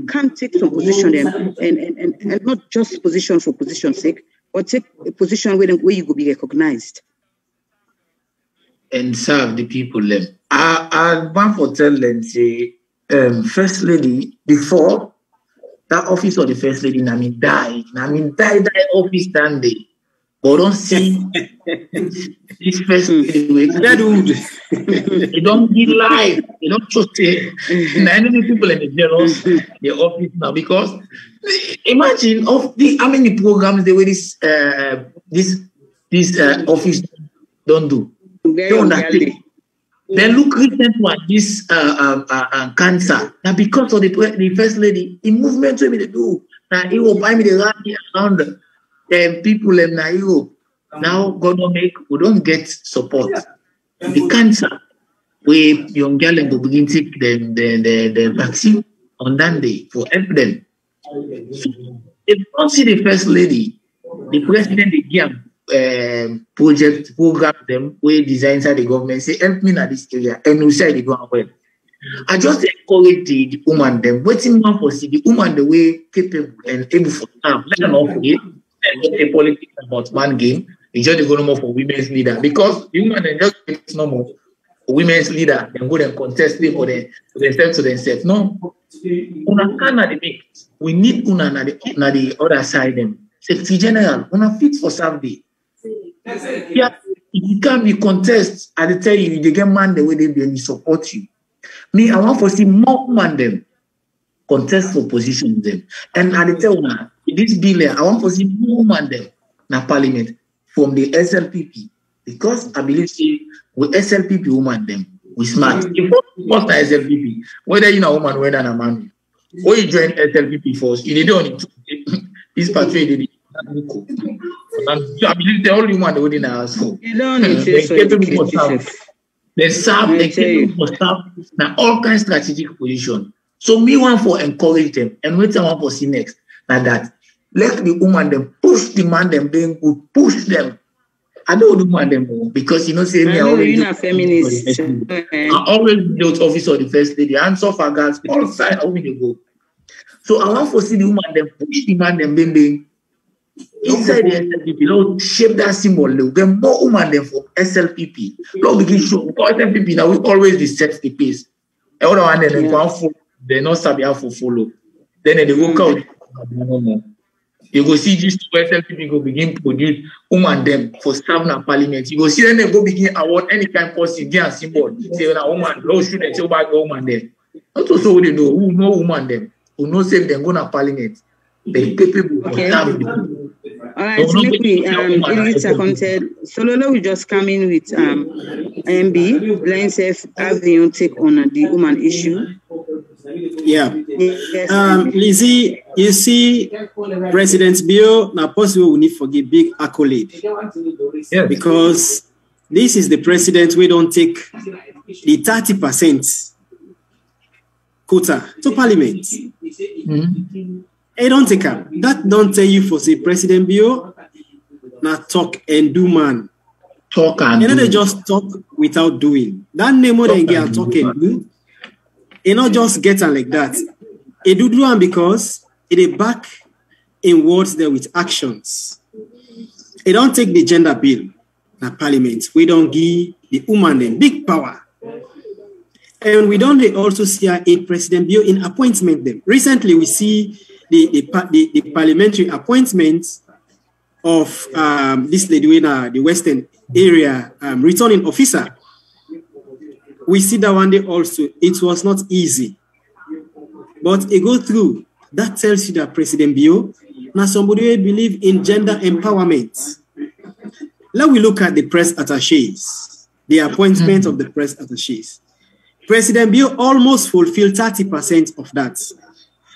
can take some position them and not just position for position's sake, but take a position where you could be recognized. And serve the people them. I want to tell them say First Lady, before that office of the First Lady, die office that day. But don't see this First Lady. They don't give life. They don't trust it. Many people in the jealous the office now because imagine of the how many programs the way this office don't do. They look recent one this cancer. Now because of the First Lady, the movement we they do. Now he will buy me the rally around people in Europe. Now we don't get support. The cancer where young girl will begin to take the vaccine on that day for help them. So if you don't see the First Lady, the president they give program them where design inside the government say help me in this area and we say they go well. I just encourage the woman them waiting one for see the woman the way capable and able for time. Let them not forget a politics about one game. It's just go no more for women's leader because the woman then just it's no more for women's leader and go and contest for themselves to themselves. No, una can we need una na the other side them. Secretary General, una fit for Saturday. Yeah, if you can't be contest, I tell you, they get man the way they be and support you. Me, I want to see more man them contest for position them. And I tell you, this bill, I want to see more man them in parliament from the SLPP. Because I believe see with SLPP woman them, we smart. If you want the SLPP, whether you're a woman, whether a man, or you join SLPP first, you don't need to this pathway did it. I believe the only one that wouldn't ask for. You don't need to they serve now all kinds of strategic position. So me want for encourage them and wait I want for see next like that. Let the woman them push the man them being good, push them. I don't want them more because you know say me I always you're not feminist. I always built office of the First Lady and so far girls all side how we go. So I want to see the woman them push the man them being inside the SLPP, Lord, shape that symbol. Get more women than for SLPP. Lord, begin show because SLPP now we always set the pace. The other one then they not sabi how to follow. Then they go out. You go see this SLPP go begin produce woman them for serving in parliament. You go see them go begin award any kind person get a symbol. Say when a woman, no student, say about woman them. Not also they know who know woman them, who know say them go to parliament. They capable of serving. All right, so make we it's accounted. So Lolo will just come in with MB, Line Safe having take on the woman issue. Yeah. Yes, Lizzie, you see, President Bio, now possible we need to give big accolade. Yes. Because this is the president we don't take the 30% quota to parliament. I don't take up. That don't tell you for say President Bio, now talk and do man. Talk and do. They just talk without doing. That name more than get talk and do. It not just get on like that. It do one because it back in words there with actions. It don't take the gender bill na parliament. We don't give the woman them big power. And we don't also see in President Bio in appointment them. Recently we see the parliamentary appointments of this lady in the Western area returning officer. We see that one day also, it was not easy. But it go through. That tells you that President Bio, now somebody who believe in gender empowerment. Let we look at the press attachés, the appointment of the press attachés. President Bio almost fulfilled 30% of that.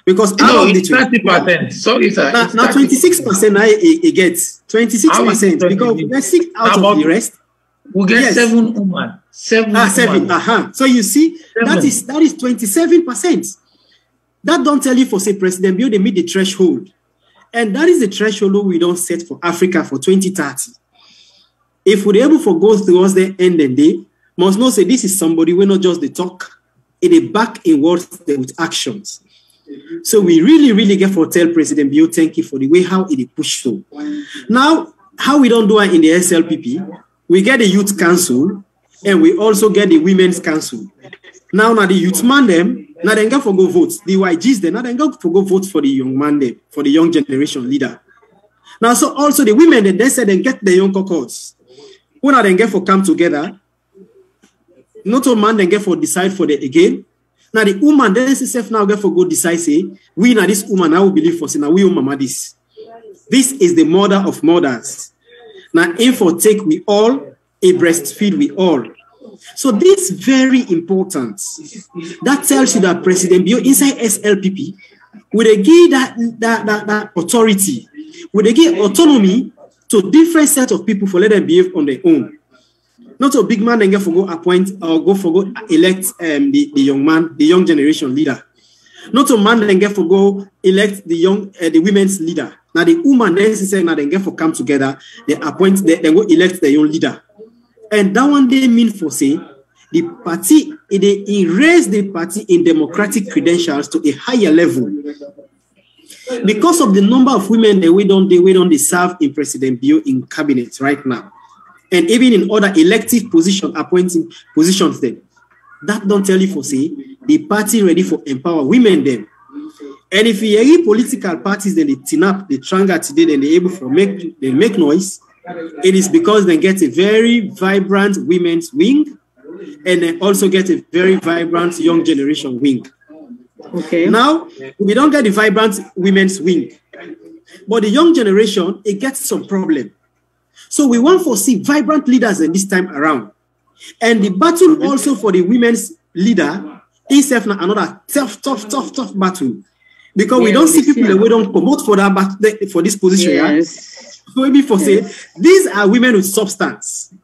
Because out of the 30%. Sorry, sir. Now 26% I get 26% because let's see out of the rest. We get 7 women. 7. So you see, that is 27%. That don't tell you for say President Bio they meet the threshold. And that is the threshold we don't set for Africa for 2030. If we're able to go towards the end of the day, must not say this is somebody we're not just the talk, it is back in words with actions. So we really get for tell President Bio thank you for the way how it pushed through. Now, how we don't do it in the SLPP, we get the youth council and we also get the women's council. Now the youth man them, now they go for go vote. The YGs them, now they go for go vote for the young man them, for the young generation leader. Now so also the women they said they get the young caucus. Who now they get for come together. Not all man they get for decide for the again. Now the woman then herself now get for go decide say we now this woman now believe for say now we mama this. This is the mother of mothers. Now info take we all a breastfeed we all. So this is very important. That tells you that President Bio inside SLPP would they give that authority, would they give autonomy to different set of people for let them behave on their own. Not a big man and get for go appoint or go for go elect the young man, the young generation leader. Not a man and get for go elect the young the women's leader. Now the woman then now they get for come together, they appoint they go elect the young leader. And that one they mean for say the party they raise the party in democratic credentials to a higher level. Because of the number of women that we don't serve in President Bio in cabinet right now. And even in other elective appointing positions them. That don't tell you for say the party ready for empower women them. And if you hear political parties then they tin up, they tranga today, then they able to make noise, it is because they get a very vibrant women's wing and they also get a very vibrant young generation wing. Okay. Now, we don't get the vibrant women's wing, but the young generation, it gets some problem. So we want to see vibrant leaders in this time around. And the battle also for the women's leader is another tough battle. Because we don't see people that we don't promote for that for this position. Yes. So maybe for say, these are women with substance.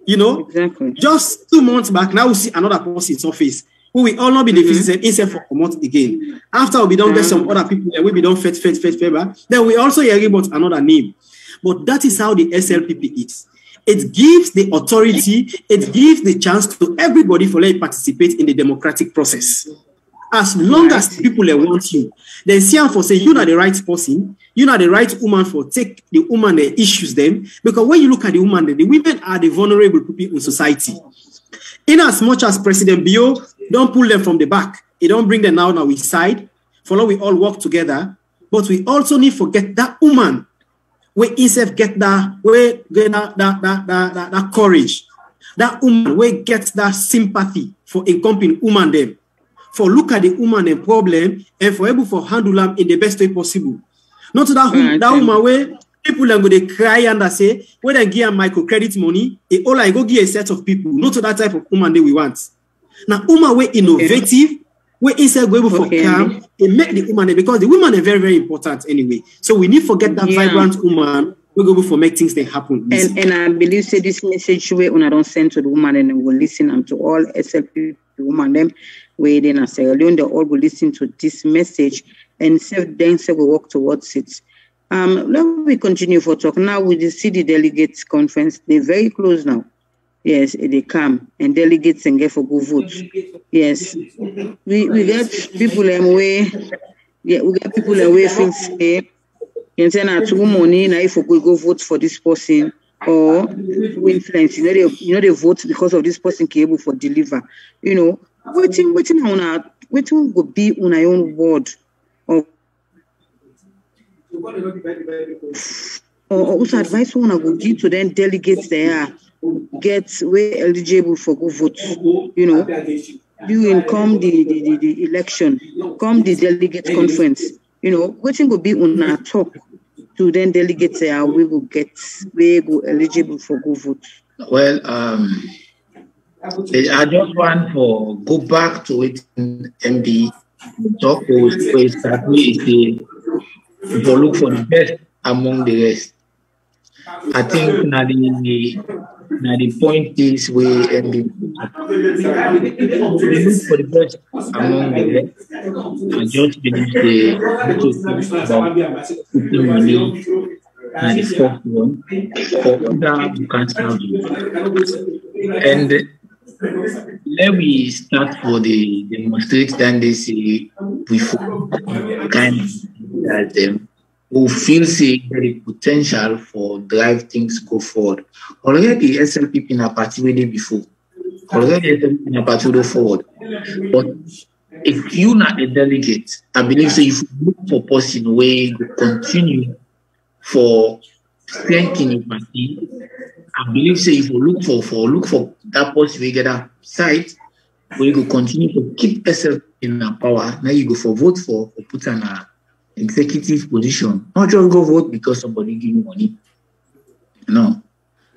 You know, exactly. Just 2 months back, now we see another person's office who will all not be the physician instead for promote again. After we don't get some other people that we don't fit favor, then we also hear about another name. But that is how the SLPP is. It gives the authority, it gives the chance to everybody for let participate in the democratic process. As long as people want you, then see for say you're not the right person, you're not the right woman for take the woman that issues them. Because when you look at the woman, the women are the vulnerable people in society. In as much as President Bio don't pull them from the back, he don't bring them now we side. Follow we all work together, but we also need to get that woman where himself get that courage, that woman where gets that sympathy for encompassing woman them. For look at the woman and problem and for able for handle them in the best way possible. Not that woman where People are going to cry and say, when I give a microcredit money, all I go give a set of people, not to that type of woman that we want. Now, woman, we're innovative, we're inside going for calm, and make the woman, because the women are very, very important anyway. So we need to forget that vibrant woman, we're going for make things that happen. And I believe say this message we don't send to the woman and will listen to all SLP woman them where they in Sierra Leone, they all will listen to this message and then say we walk towards it. Let me continue for talk. Now with the city delegates conference, they're very close now. Yes, they come and delegates and get for good vote. Yes. We get people away. Yeah, we get people away things say and say now to money now if we go vote for this person or influence. You know they vote because of this person capable for deliver. You know, waiting will be on our own word of or also advice one go give to them delegates there get way eligible for go vote. You know, during come the election, come the delegate conference. You know, waiting will be on our talk to then delegates there we go eligible for go vote. Well, I just want to go back to it MD talk with stability to look for the best among the rest. I think now the point is we look for the best among the rest. I just believe they about putting money and the fourth one for other who can serve you. And let me start for the demonstrate then they say we kind of that them who feel the potential for drive things go forward. Already SLPP in a party way before. Already SLPP in a party way forward. But if you're not a delegate, I believe so if you look for person way to continue for strengthening party, I believe so if you look for that person we get that site, we go continue to keep SLPP in a power. Now you go for vote for put an executive position. Not just go vote because somebody give you money. No.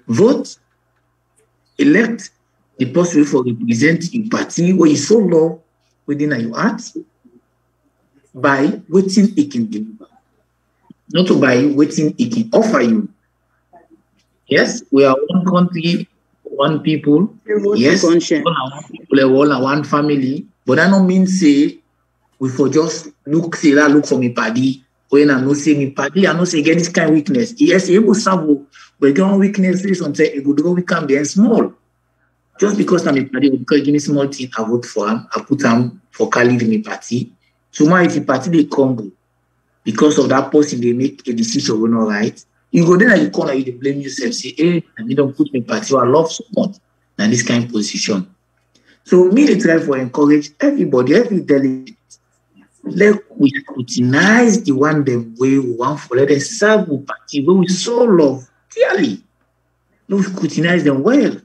Vote, elect the person for represent your party where you so low within your heart by waiting it can deliver. Not by waiting it can offer you. Yes, we are one country, one people. Yes, one people, one family. But that don't mean say we for just look for me party. When I know say me party, I know say get this kind of weakness. Yes, it will serve, but get one weakness is on say it would go become very small. Just because I'm a party, because give me small thing, I vote for him, I put him for Kallon me party. So my if the party they come because of that person they make a decision when all right. You go there and you corner, you blame yourself, say, hey, and you don't put me party, I love so much. And this kind of position. So me they try to encourage everybody, every delegate. Let we scrutinize the one them way we want for let them serve the party where we so love dearly. Let we scrutinize them well.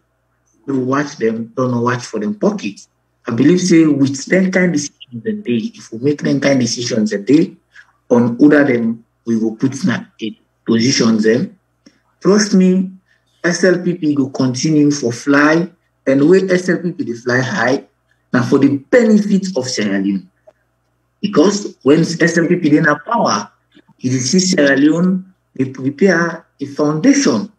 We watch them, don't watch for them pockets. I believe say with that kind of decisions a day, if we make them kind of decisions a day, on other them we will put in positions them. Trust me, SLPP will continue for fly and where SLPP they fly high now for the benefit of Sierra Leone. Because when SLPP in have power, you see Sierra Leone, they prepare a foundation.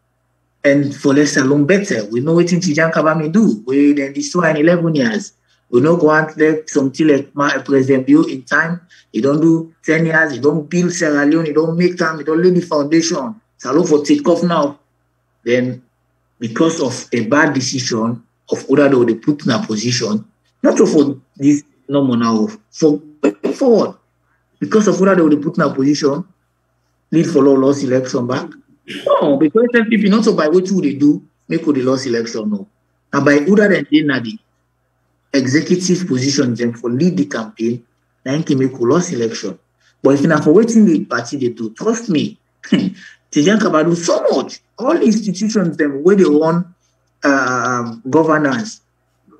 And for less alone better, we know what Tijan Kabame do. We then destroy in 11 years. We know go and let something like President Bio in time. He don't do 10 years, he don't build Sierra Leone, he don't make time, he don't lay the foundation. Salon for take off now. Then because of a bad decision of other they put in a position, not for this no more now, for forward. Because of other they put in a position, lead for lost election back. No, because SLPP not so by what they do, make the lost election no. And by other than the executive positions and for lead the campaign, then can make a lost election. But if not for waiting the party they do, trust me, Tijan Kabadu so much. All institutions them where they want governance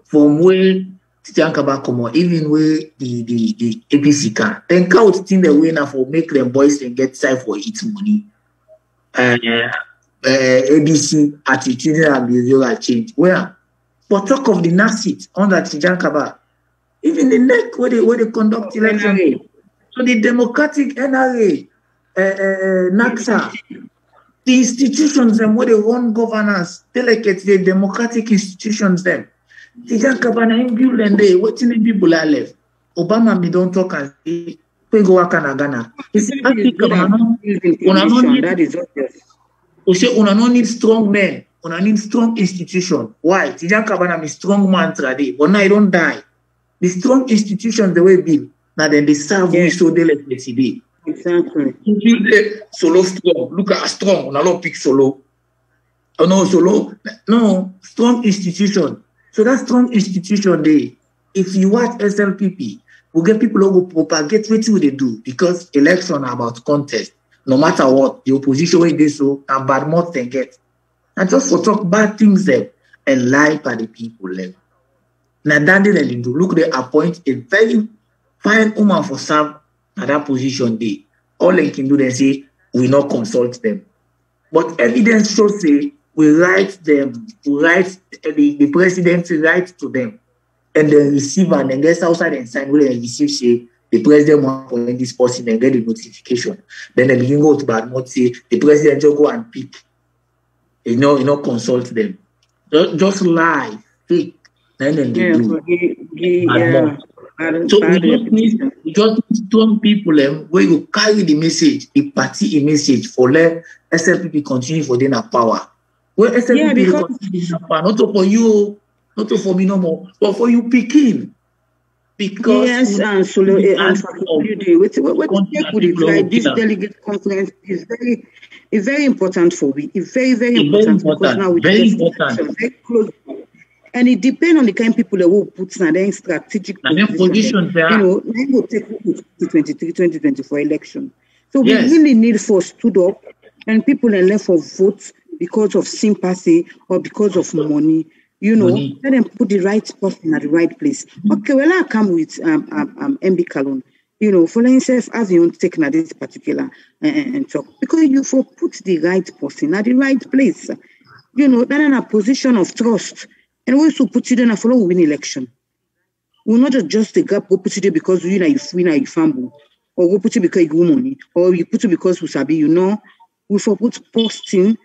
from where Tijan Kabadu come on, even where the APC can. Then count thing the way now for make them boys and get time for its money. ABC attitudinal and behavioral change. Where? But talk of the NASIT under Tijan Kaba. Even the NEC where they conduct elections. So the Democratic NRA, NACSA, the institutions them where they run governance, delicate the democratic institutions them. Tijan Kaba na build and they waiting in people are left. Obama me don't talk and say, we go work in Ghana. He said, that is obvious. We say, we don't need strong men. We need strong institution. Why? Tijan Kabana is strong man today, but now he don't die. The strong institutions the way build. Now then they serve we so they let today. Exactly. Solo strong. Look at strong. We not pick solo. Oh no, solo. No, strong institution. So that strong institution they, if you watch SLPP, we get people who will propagate what they do because election are about contest. No matter what, the opposition will do so and bad mouth they get. And just for talk bad things there and lie by the people level. Now that they do look they appoint a very fine woman for serve at that position they. All they can do they say we not consult them. But evidence shows say we write them, we write the president write to them. And then receive and then get outside and sign where they receive say the president want to this person and get the notification. Then they begin go to bad mouth say the president just go and pick. You know, consult them. Just lie, fake. Then they do. So we just need strong people where you carry the message, the party message for let SLPP continue for their power. Where SLPP continue their power, not for you, not for me no more, but for you picking. Because yes, and so what this delegate conference is very important for we. It's very important because now we very close. And it depends on the kind of people that will put in their strategic position. They will take 2023-2024 election. So we really need for stood up and people are left for votes because of sympathy or because of money. Let them put the right person at the right place. Okay, well, I come with MB Kallon. For instance, as you take this particular and talk, because you for put the right person at the right place. Then in a position of trust. And we also put you there and follow win election. We're not just a gap, we put you there because you fumble, or we put you because you go money, or you put you because we sabi, we for put posting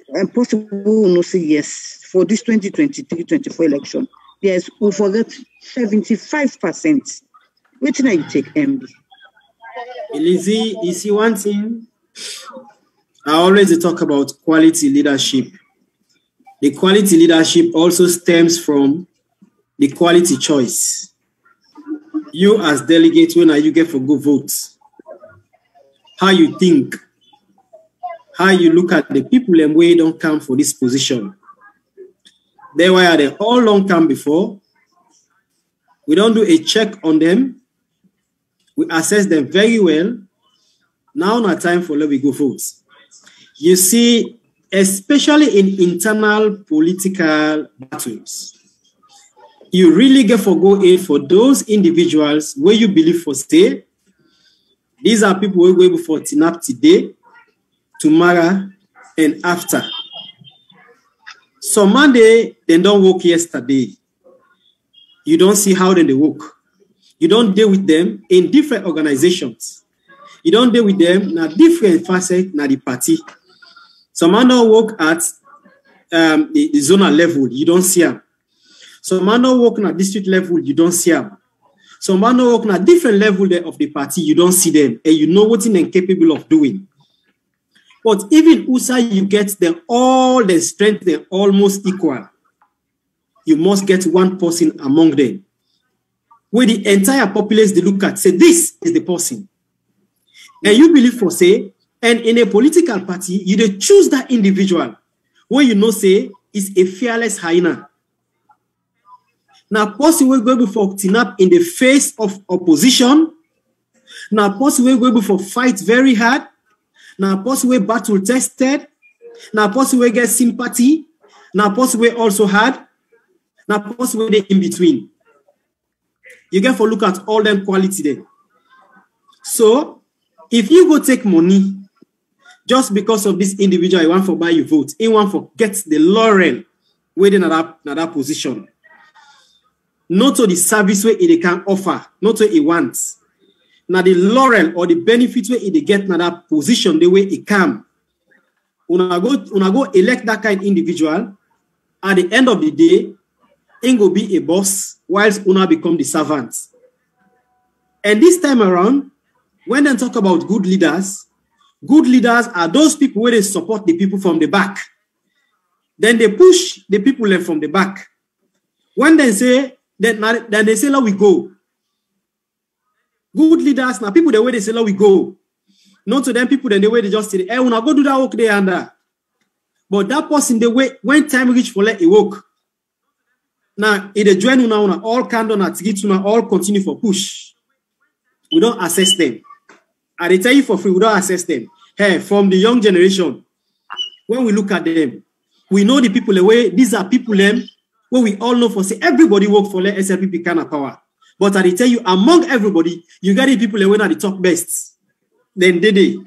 and possible will not say yes for this 2023-24 election. Yes, we forget 75%. Which now you take MB? Elise, you see one thing, I always talk about quality leadership. The quality leadership also stems from the quality choice. You as delegate, when are you get for good votes? How you think, how you look at the people and where don't come for this position. They were there all long time before. We don't do a check on them. We assess them very well. Now not time for let we go votes. You see, especially in internal political battles, you really get for go in for those individuals where you believe for stay. These are people who go before TNAP today, tomorrow, and after. So Monday, they don't work yesterday. You don't see how they work. You don't deal with them in different organizations. You don't deal with them in a different facet in the party. Some man don't work at the zonal level, you don't see them. Some man don't work at district level, you don't see them. Some man don't work at different level of the party, you don't see them, and you know what they're capable of doing. But even USA, you get them all the strength, they're almost equal. You must get one person among them, where the entire populace they look at, say, this is the person. And you believe for say, and in a political party, you dey choose that individual where you know say is a fearless hyena. Now, person will go before TNAP in the face of opposition. Now, person will go before fight very hard. Now, person will battle tested. Now, person will get sympathy. Now, person will also hard. Now, person will in between. You get for look at all them quality there. So, if you go take money, just because of this individual, he want for buy your vote. He want for get the laurel within that position. Not to the service where he can offer, not to he wants. Now the laurel or the benefit where he get na that position, the way he come. Una go elect that kind of individual. At the end of the day, he go be a boss, whilst una become the servant. And this time around, when they talk about good leaders are those people where they support the people from the back. Then they push the people left from the back. When they say, then they say, let we go. Good leaders, now people the way they say, let we go. Not to them people, then the way they just say, hey, we're not go do that work there and that. But that person, the way, when time reach for let it work. Now, if they join una all candle at Gituna, all continue for push. We don't assess them. And they tell you for free, we don't assess them. Hey, from the young generation, when we look at them, we know the people away. These are people them where we all know for say everybody work for let SLPP kind of power. But I tell you, among everybody, you got the people away at the top best. Then they.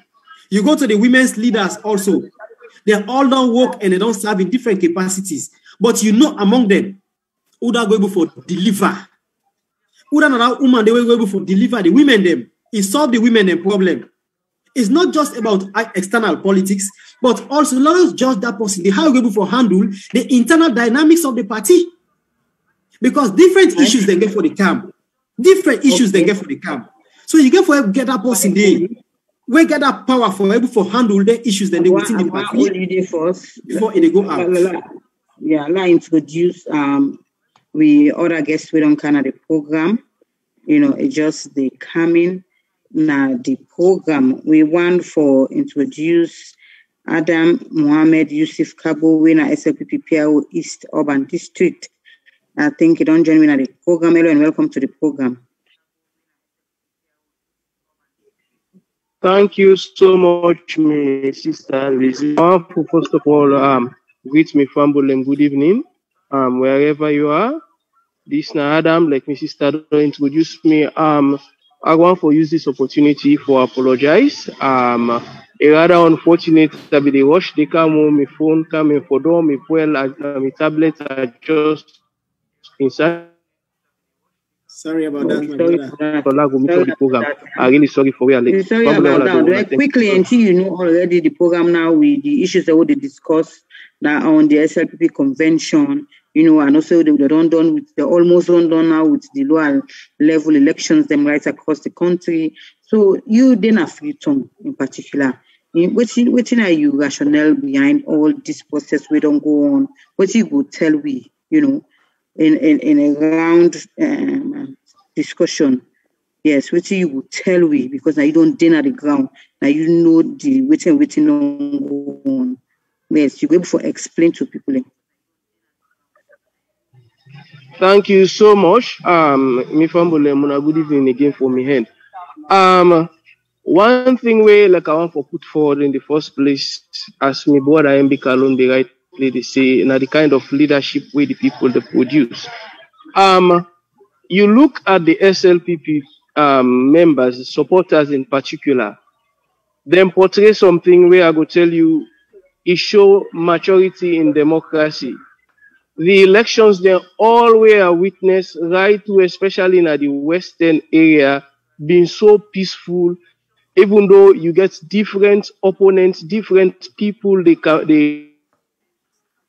You go to the women's leaders also. They all don't work and they don't serve in different capacities. But you know among them, who don't go able for deliver. Who don't allow women they will go able for deliver the women them. It solve the women them problem. It's not just about external politics, but also not just that person. They have able for handle the internal dynamics of the party. Because different issues they get for the camp. Different issues they get for the camp. So you get that person there. We get that power for able for handle the issues that they within the party before they go out. Yeah, I introduce we other guests we don't kind of the program. You know, it's just the coming now the program. We want for introduce Adam Mohamed Yusuf Kabo winner SLPP PRO East Urban District. I think you don't join me at the program. Hello and welcome to the program. Thank you so much, my sister Lizzie. First of all, greet me family and good evening. Wherever you are. This now Adam, like my sister introduced me. I want to use this opportunity for apologize. A rather unfortunate that the rush they come home, my phone coming for door, my fuel, my tablet are just inside. Sorry about that, my brother. I'm really sorry for where I late. Sorry about that. Quickly, until you know already the program now with the issues that we discuss now on the SLPP convention, you know, and also they're almost done now with the lower level elections, them right across the country. So you then have free tongue in particular. What are you rationale behind all this process? We don't go on. What you would tell we, you know, in a round discussion. Yes, what you would tell we, because now you don't din at the ground. Now you know the waiting don't go on. Yes, you go for explain to people. Thank you so much. Me family, good evening again for me hand. One thing where like I want to put forward in the first place, as me brother MB Kallon they rightly they say, now the kind of leadership where the people they produce. You look at the SLPP members, supporters in particular, them portray something where I go tell you it show maturity in democracy. The elections they all were witness right to, especially in the western area, being so peaceful. Even though you get different opponents, different people, they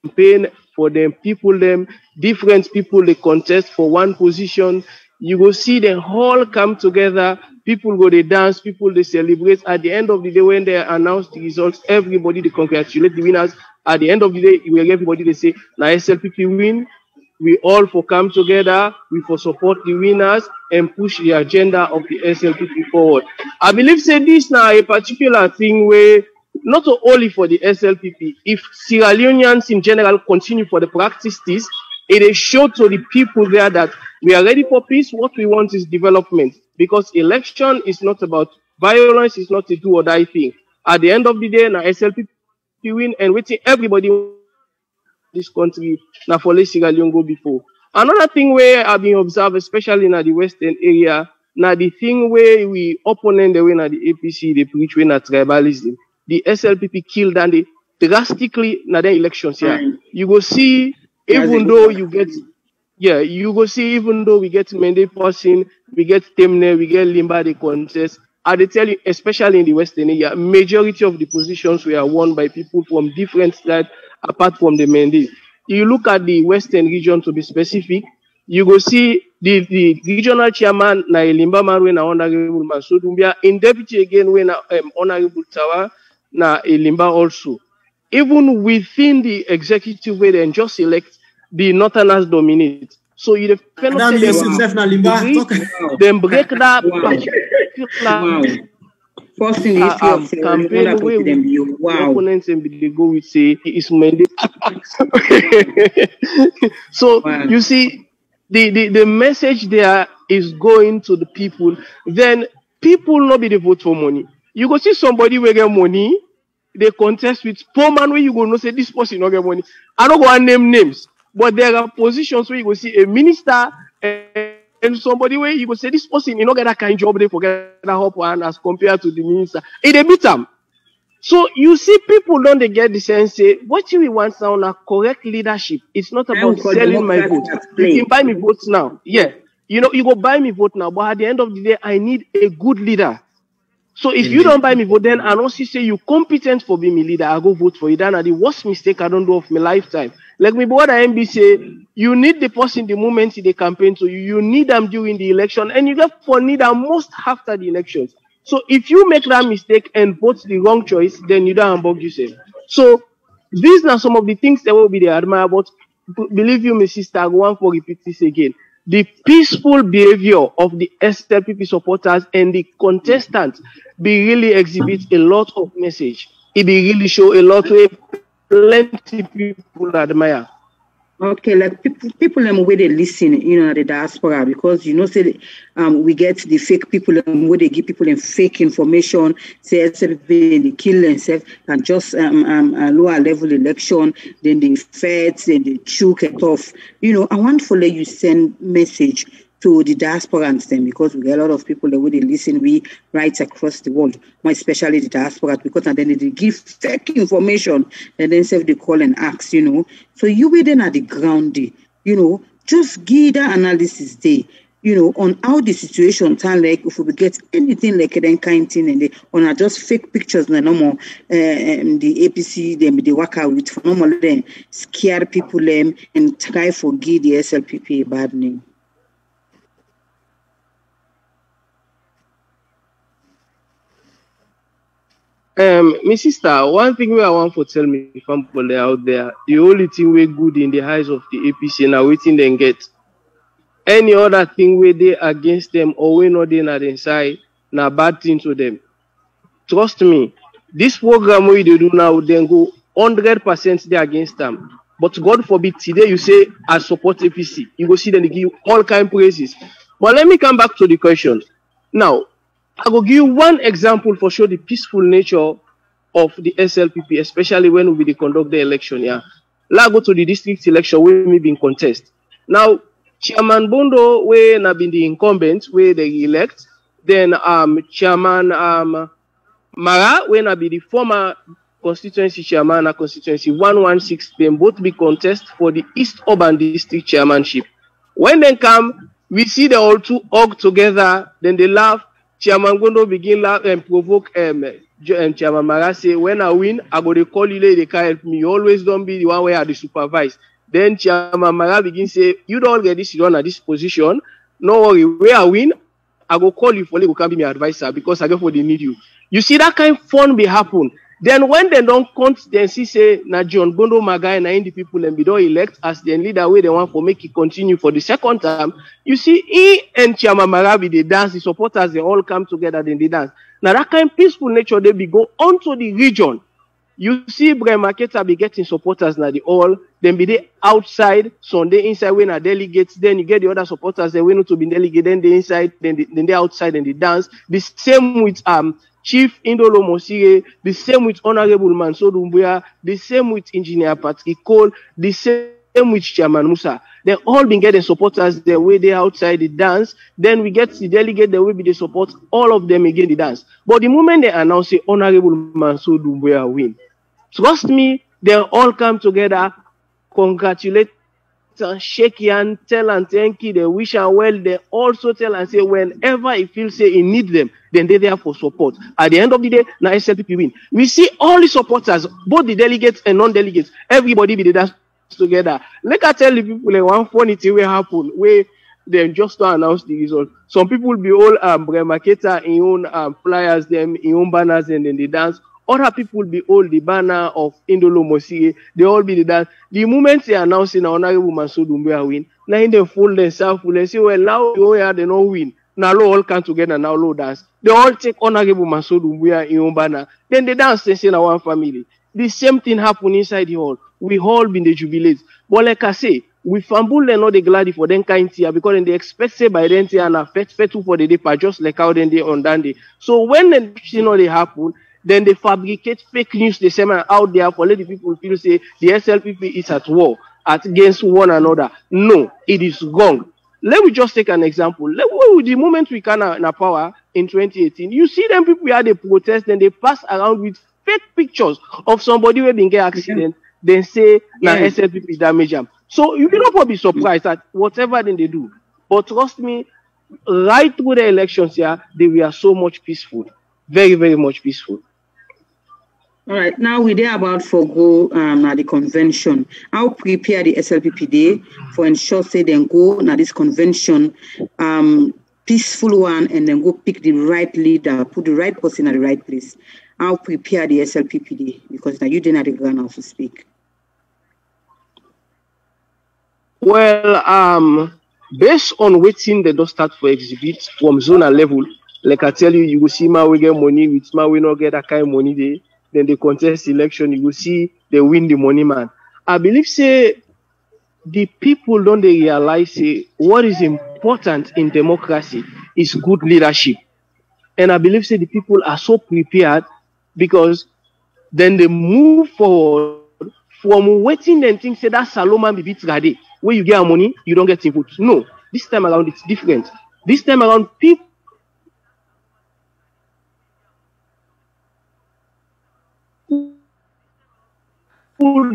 campaign for them, different people they contest for one position. You go see them all come together. People go they dance, people they celebrate. At the end of the day, when they announce the results, everybody they congratulate the winners. At the end of the day, everybody they say, "Now SLPP win. We all for come together. We for support the winners and push the agenda of the SLPP forward." I believe say this now a particular thing where not only for the SLPP, if Sierra Leoneans in general continue for the practice this, it is show to the people there that we are ready for peace. What we want is development, because election is not about violence, it's not a do or die thing. At the end of the day, now SLPP win and waiting everybody in this country now for let Sierra Leone go before. Another thing where I've been observed, especially in the western area, now the thing where we opponent the way na the APC they preach when na tribalism. the SLPP killed and they drastically na the elections here. You go see, even though you get, you go see, even though we get Mende person, we get Temne, we get Limba, the contest. I tell you, especially in the Western area, majority of the positions were won by people from different sides apart from the Mende. You look at the Western region to be specific, you go see the regional chairman na Limba Marwe na Honorable Mansodumbia, in deputy again when Honorable Tawa na Limba also. Even within the executive way, they just elect the Northerners dominate. So you cannot say them break that particular first in the history of campaign way with opponents and they go with say it's mandate. So you see the message there is going to the people. Then people not be the vote for money. You go see somebody will get money, they contest with poor man where you go no say this person not get money. I don't go and name names, but there are positions where you go see a minister and somebody where you go say this person you not get that kind of job they forget that hope one as compared to the minister. It a bit So you see people don't they get the sense say what we want now na correct leadership. It's not about selling my vote. You can buy me votes now. Yeah. You know, you go buy me vote now, but at the end of the day, I need a good leader. So if you don't buy me vote, then I don't see say you competent for being me leader, I go vote for you. That's the worst mistake I don't do of my lifetime. Like me brother MB say, you need the person the moment they campaign to you. You need them during the election, and you therefore need them most after the elections. So if you make that mistake and vote the wrong choice, then you don't unbug yourself. So these are some of the things that will be there admire. But believe you, my sister, I want to repeat this again. The peaceful behavior of the SLPP supporters and the contestants be really exhibit a lot of message. It be really show a lot of plenty people admire. Okay, like people where they listen, the diaspora, because say we get the fake people where they give people fake information, say they kill themselves and just a lower level election, then the feds and the choke it off. I want to let you send message to the diasporans then, because we get a lot of people that would listen, we right across the world, more especially the diaspora, because and then they give fake information and then say they call and ask, So you will then at the ground day, just give the analysis day, on how the situation turn like if we get anything like that kind thing and they on just fake pictures no more the APC them they work out with for normal then scare people them and try for give the SLPP a bad name. My sister, one thing I want to tell me people out there, the only thing we good in the eyes of the APC now waiting them get. Any other thing we they against them or we know they not inside, na bad thing to them. Trust me, this program we they do now, then go 100% they against them. But God forbid today you say I support APC. You go see them they give you all kind of praises. But let me come back to the question. Now, I will give you one example for show the peaceful nature of the SLPP, especially when we conduct the election. Yeah, let's go to the district election where we been contest. Now, Chairman Bondo, where na been the incumbent, where they elect, then Chairman Mara, where na be the former constituency chairman, and constituency 116, then both be contest for the East Urban District chairmanship. When they come, we see the all two org together, then they laugh. Chairman Gondo begin laugh and provoke Chairman Mara say, when I win, I go to call you, they can't help me. You always don't be the one where I the supervise. Then Chairman Mara begin say, you don't get this run at this position. No worry, where I win, I go call you for you can be my advisor because I go for they need you. You see that kind of fun be happen. Then when they don't count, then see say na John Bondo Magai na the people and be don't elect as the leader way they want for make it continue for the second term. You see, he and Chairman Marabi they dance, the supporters they all come together then they dance. Now that kind of peaceful nature they be go onto the region. You see Bremaketa be getting supporters now the all, then be they outside, Sunday inside when are delegates, then you get the other supporters they want to be delegate, then they inside, then they outside and they dance. The same with Chief Indolo Mosire, the same with Honorable Mansour Dumbuya, the same with Engineer Patrick Cole, the same with Chairman Musa. They all been getting supporters the way they outside the dance. Then we get the delegate, the way they support all of them again the dance. But the moment they announce the Honorable Mansour Doumbouya win, trust me, they all come together, congratulate and shake hand, tell and thank you, they wish her well. They also tell and say whenever he feels say he need them, then they're there for support. At the end of the day, now SLPP win. We see all the supporters, both the delegates and non-delegates, everybody be the dance together. Let I tell the people one funny thing will happen where they just to announce the result. Some people will be all remarketa in own flyers, them in own banners, and then they dance. Other people will be all the banner of Indolo Mosie. They all be the dance. The moment they announce in Honorable Mansour Doumbouya win, now in the full themselves, they say, well, now they don't win. Now all come together, now low dance. They all take Honorable Mansour Doumbouya in own banner. Then they dance, they say, now one family. The same thing happen inside the hall. We all been the jubilees. But like I say, we fumble and not the glad for them kind here because then they expect say by then and a fetu for the day for just like how then they on that day. So when they happen, then they fabricate fake news they say out there for let the people feel say the SLPP is at war against one another. No, it is wrong. Let me just take an example. The moment we can in power in 2018, you see them people had a protest and they pass around with fake pictures of somebody who been get accident. Then say now SLPP damage them. So you cannot be surprised at whatever then they do. But trust me, right through the elections here, they were so much peaceful. Very, very much peaceful. All right, now we're there about for go at the convention. How prepare the SLPP day for ensure say then go now this convention peaceful one and then go pick the right leader, put the right person at the right place. How prepare the SLPP day because now you didn't have the ground now to speak. Well, based on waiting, they don't start for exhibit from zonal level. Like I tell you, you will see my we get money, with my we not get that kind of money there. Then they contest election, you will see they win the money man. I believe say the people don't they realize say what is important in democracy is good leadership. And I believe say the people are so prepared because then they move forward from waiting and think say that Saloma be bit ready. Where you get money, you don't get input. No, this time around it's different. This time around people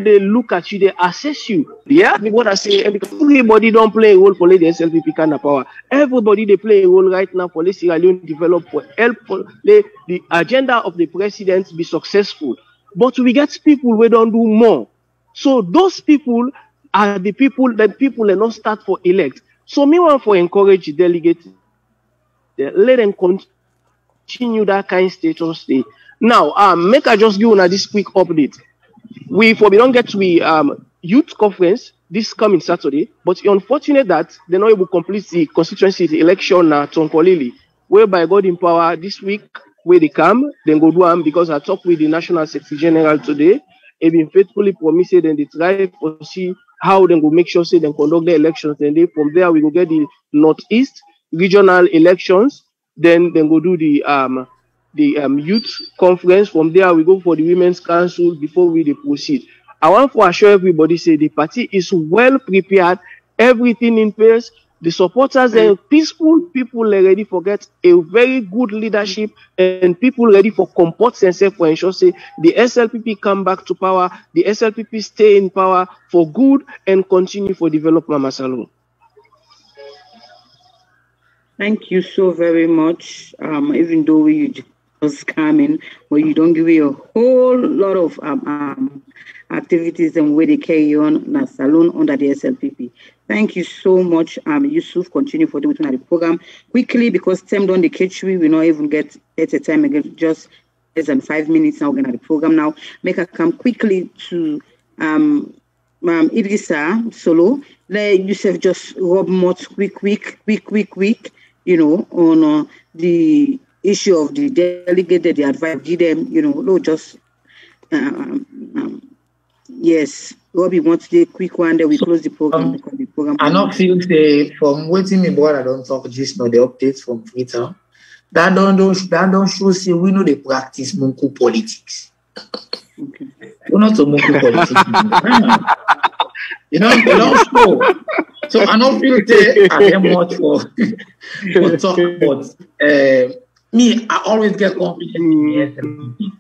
they look at you, they assess you. Yeah, what I say, everybody don't play a role for the SLPP kind of power. Everybody they play a role right now for the Sierra Leone develop for help for the agenda of the president be successful. But we get people who don't do more. So those people are the people that people are not start for elect. So me want for encourage the delegates, let them continue that kind of status stay. Now, make I just give you this quick update. We don't get to youth conference this coming Saturday, but it's unfortunate that they're not able to complete the constituency election at Tonkolili, whereby God in power this week where they come, then go do them because I talked with the National Secretary General today. They've been faithfully promised and they try to see how they go make sure say they conduct the elections. And then from there we will get the Northeast regional elections. Then go do the youth conference. From there we go for the Women's Council before we proceed. I want to assure everybody say the party is well prepared, everything in place. The supporters are peaceful, people are ready for get a very good leadership and people ready for comport themselves for ensure say the SLPP come back to power, the SLPP stay in power for good and continue for development, Mama Salon. Thank you so very much. Even though you just come in, where you don't give you a whole lot of activities and where they carry on na salon under the SLPP. Thank you so much, Yusuf. Continue for doing the program quickly because time don't catch we not even get at a time again. Just less than 5 minutes now. We're gonna the program now. Make her come quickly to Idrissa Solo. Let Yusuf just rub more quick. You know, on the issue of the delegate that they advise give them. You know, no, just yes. Robbie wants the quick one, then we close the program. I not feel say from waiting me board I don't talk just now the updates from Twitter. That don't show say we know they practice Munku politics. Okay. We're not so Munku politics. You don't show. So I don't feel I get much for talk about. Me, I always get confident in the SLPP.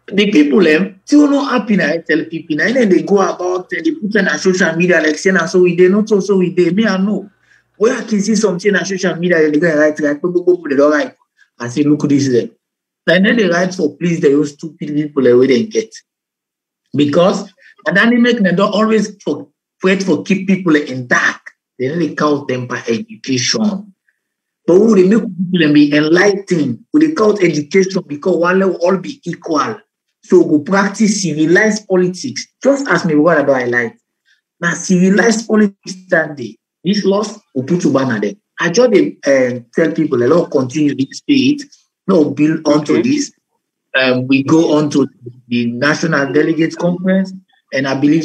The people, still not happy in SLPP. And then they go about, they put on social media, like saying, so we did, not so we did. Me, I know. Where I can see something on social media, they go right, they don't like. I say, look at this. And then they write for please, they use stupid people the way they get. Because, and then they make them don't always wait for keep people in dark. They really count them by education. But who they make people be enlightened, who they count education because one will all be equal. So go practice civilized politics, just as me what I like. Now civilized politics that day, this loss will put to banner there. I just tell people a lot continue this spirit, no build onto this. We go on to the National Delegates Conference, and I believe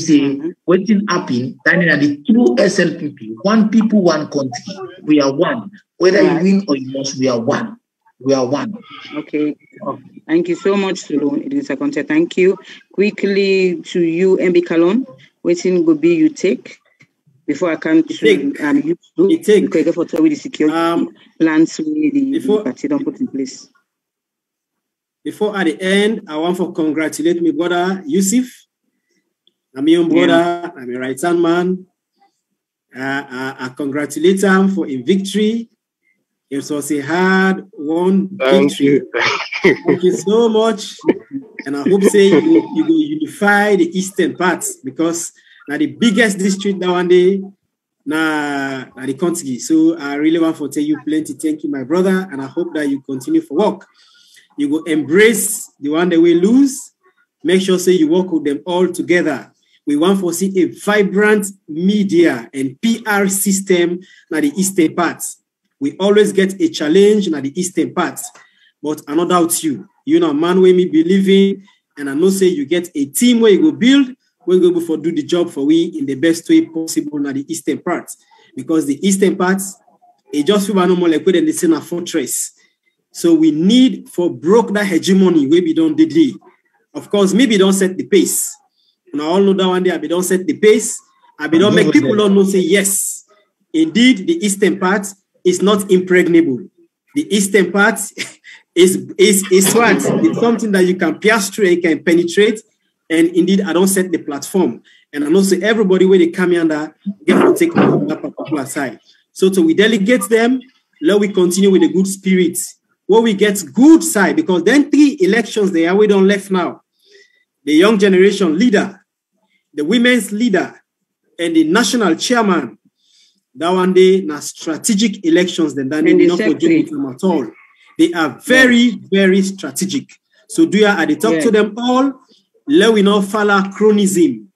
what will happen, that in the true SLPP, one people, one country, we are one. Whether you win or you lose, we are one. We are one. Okay. Thank you so much, Sulu. It is a content. Thank you. Quickly to you, MB Kallon. Waiting will be you take before I come to you take for the security plans the party don't put in place. Before at the end, I want to congratulate my brother Yusuf. I'm your brother. I'm a right hand man. I congratulate him for a victory. It was a hard-won victory. Thank you so much. And I hope you will unify the eastern parts because now the biggest district that one day na the country. So I really want to tell you plenty. Thank you, my brother. And I hope that you continue for work. You will embrace the one that we lose. Make sure you work with them all together. We want to see a vibrant media and PR system na the eastern parts. We always get a challenge in the eastern part, but I don't doubt you. You know, man, where me believe in, and I know say you get a team where you go build, where you go for do the job for we in the best way possible in the eastern part, because the eastern parts, it just feel no more like when they say a fortress. So we need for broke that hegemony where we don't did. Of course, maybe don't set the pace. And I all know that one day I be don't set the pace. I be don't make people don't know say yes, indeed the eastern part is not impregnable. The eastern part is what? It's something that you can pierce through, you can penetrate, and indeed I don't set the platform. And I know so everybody where they come under get to take on that particular side. So we delegate them, let we continue with the good spirit. Where we get good side, because then 3 elections they are we don't left now. The young generation leader, the women's leader, and the national chairman. That one day, na strategic elections, then that not for them at all. They are very, very strategic. So do I talk to them all? Let we not follow chronism.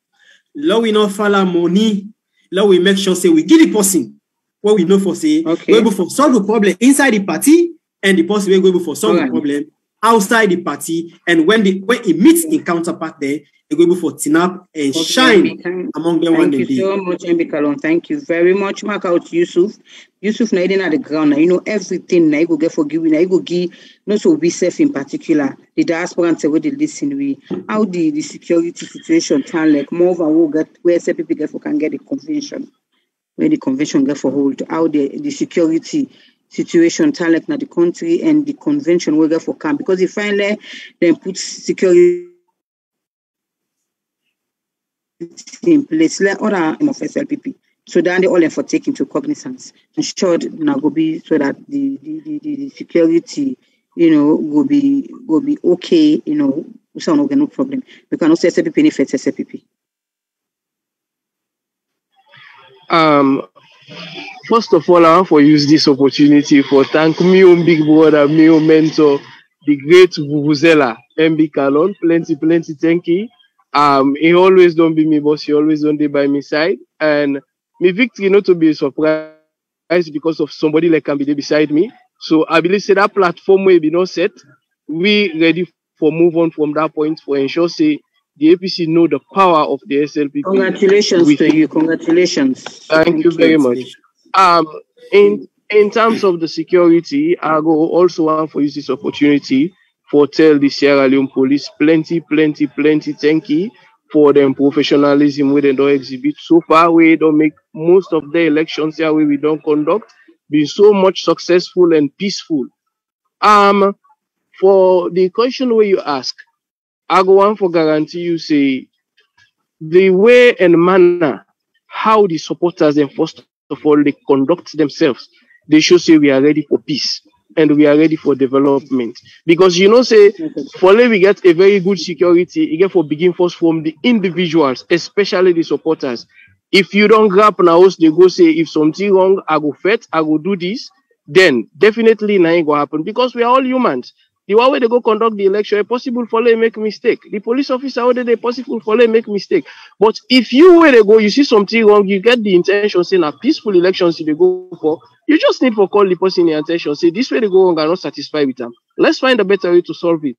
Let we not follow money. Let we make sure say we give the person what we know for say. We able for solve the problem inside the party, and the person we able for solve the problem outside the party. And when it meets in counterpart there, they go able for tin up and shine among them one day. Thank you so much, MB Kallon. Thank you very much. Mark out Yusuf. Yusuf na at the ground. Now, you know everything. Now you go get forgiven. Now you go give. Not so be safe in particular. The diaspora and say where they listen. We how the security situation turn like more than we get where people get for can get the convention. Where the convention get for hold. How the security situation turn like na the country and the convention will get for camp because if finally then put security in place, let other of SLPP. So then they all for take into cognizance. Ensured now go be so that the security, you know, will be okay, you know, no problem. We cannot say SLPP benefits SLPP. First of all, I want to use this opportunity for thank me own big brother, me own mentor, the great Vuvuzela, MB Kallon. Plenty, thank you. He always don't be me boss, he always don't be by my side. And my victory not to be a surprise because of somebody like can be there beside me. So I believe say that platform will be not set. We ready for move on from that point for ensure say the APC know the power of the SLPP. Congratulations to you. Congratulations. Thank you very much. In terms of the security, I go also want to use this opportunity for tell the Sierra Leone police plenty thank you for them professionalism where they don't exhibit. So far, we don't make most of the elections here where we don't conduct been so much successful and peaceful. For the question where you ask, I go on for guarantee you say the way and manner how the supporters and first of all they conduct themselves, they should say we are ready for peace and we are ready for development. Because say for we get a very good security, you get for begin first from the individuals, especially the supporters. If you don't grab now, they go say if something wrong, I go fight, I go do this, then definitely nothing will happen because we are all humans. The one way they go conduct the election, it's possible for them make mistake. The police officer, where they possible for them make mistake. But if you where they go, you see something wrong, you get the intention saying a peaceful elections they go for, you just need to call the person in attention, say this way they go wrong, I'm not satisfied with them. Let's find a better way to solve it.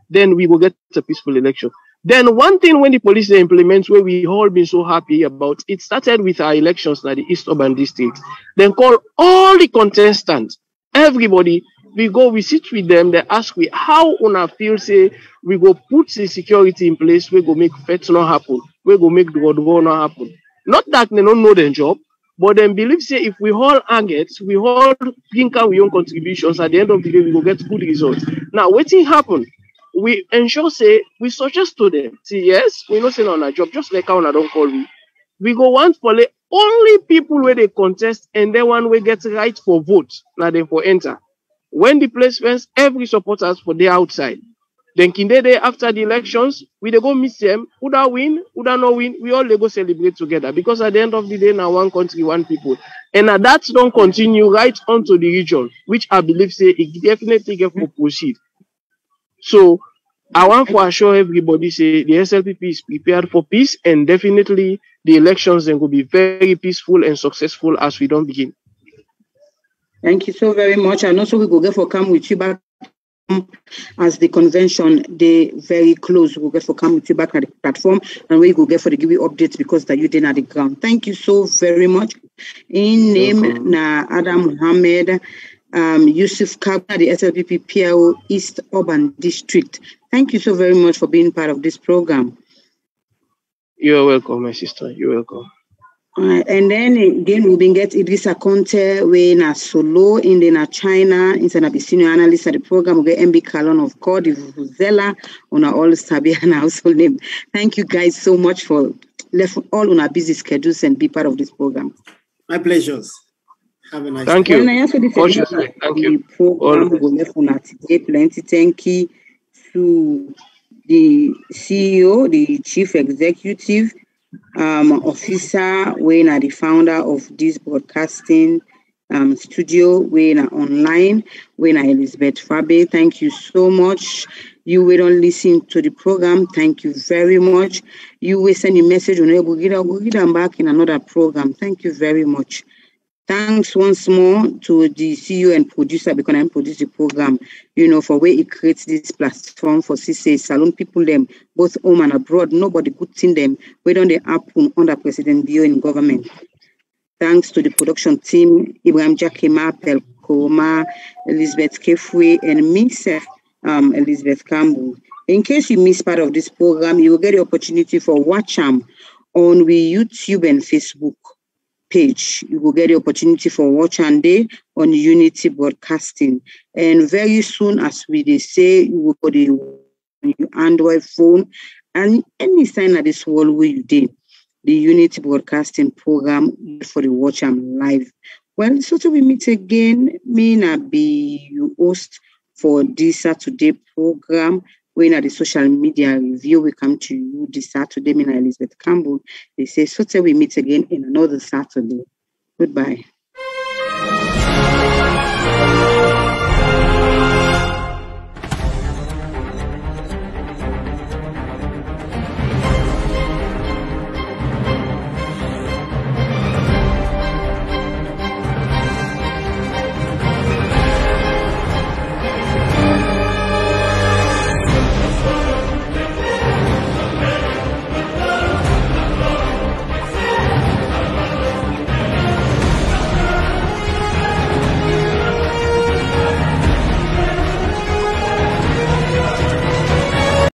Then we will get a peaceful election. Then one thing when the police they implement where we all been so happy about, it started with our elections in the East Urban District. Then call all the contestants, everybody. We go, we sit with them, they ask we how una feel say we go put the security in place, we go make feds not happen, we go make the war not happen. Not that they don't know their job, but then believe say if we all target, we all think our own contributions, at the end of the day we will get good results. Now what thing happen? We ensure say we suggest to them, see yes, we not saying on our job, just like how I don't call we. We go want for only people where they contest and then one way get right for vote, now they for enter. When the placements, every supporters for the outside. Then Kindede after the elections, we they go meet them, would I win, would I not win, we all they go celebrate together. Because at the end of the day, now one country, one people. And that don't continue right onto the region, which I believe say it definitely get for proceed. So I want to assure everybody say the SLPP is prepared for peace and definitely the elections then will be very peaceful and successful as we don't begin. Thank you so very much. And also we will get for come with you back as the convention, they very close. We'll get for come with you back at the platform and we will get for the give you updates because that you did at the ground. Thank you so very much. In name na Adam Mohamed, Yusuf Kabna, the SLPP PRO East Urban District. Thank you so very much for being part of this program. You're welcome, my sister. You're welcome. And then again, we've been get Idrissa Conte, we na Solo, in the China, in a senior analyst at the program, we get MB Kallon of God, Vuvuzela, on our all Sabi and household name. Thank you guys so much for left all on our busy schedules and be part of this program. My pleasures. Have a nice Thank day. you. Thank you. Program we left on today. Plenty thank you to the CEO, the Chief Executive Officer, we are the founder of this broadcasting studio, we are online, we are Elizabeth Fabe. Thank you so much. You will don't listen to the program. Thank you very much. You will send a message on we'll get them back in another program. Thank you very much. Thanks once more to the CEO and producer because I produce the program, for where it creates this platform for CCA Salon people, them both home and abroad. Nobody good thing them. We don't they happen under President Bio in government. Thanks to the production team, Ibrahim Jakema, Pelkoma, Elizabeth Kefwe, and myself, Elizabeth Campbell. In case you miss part of this program, you will get the opportunity for watch them on we YouTube and Facebook page. You will get the opportunity for watch and day on Unity Broadcasting. And very soon, as we say, you will put your Android phone and any sign of this world where you did the Unity Broadcasting program for the watch and live. Well, so till we meet again, me na be your host for this Saturday program. When at the social media review, we come to you this Saturday. Me na Elizabeth Campbell. They say, so till we meet again in another Saturday. Goodbye.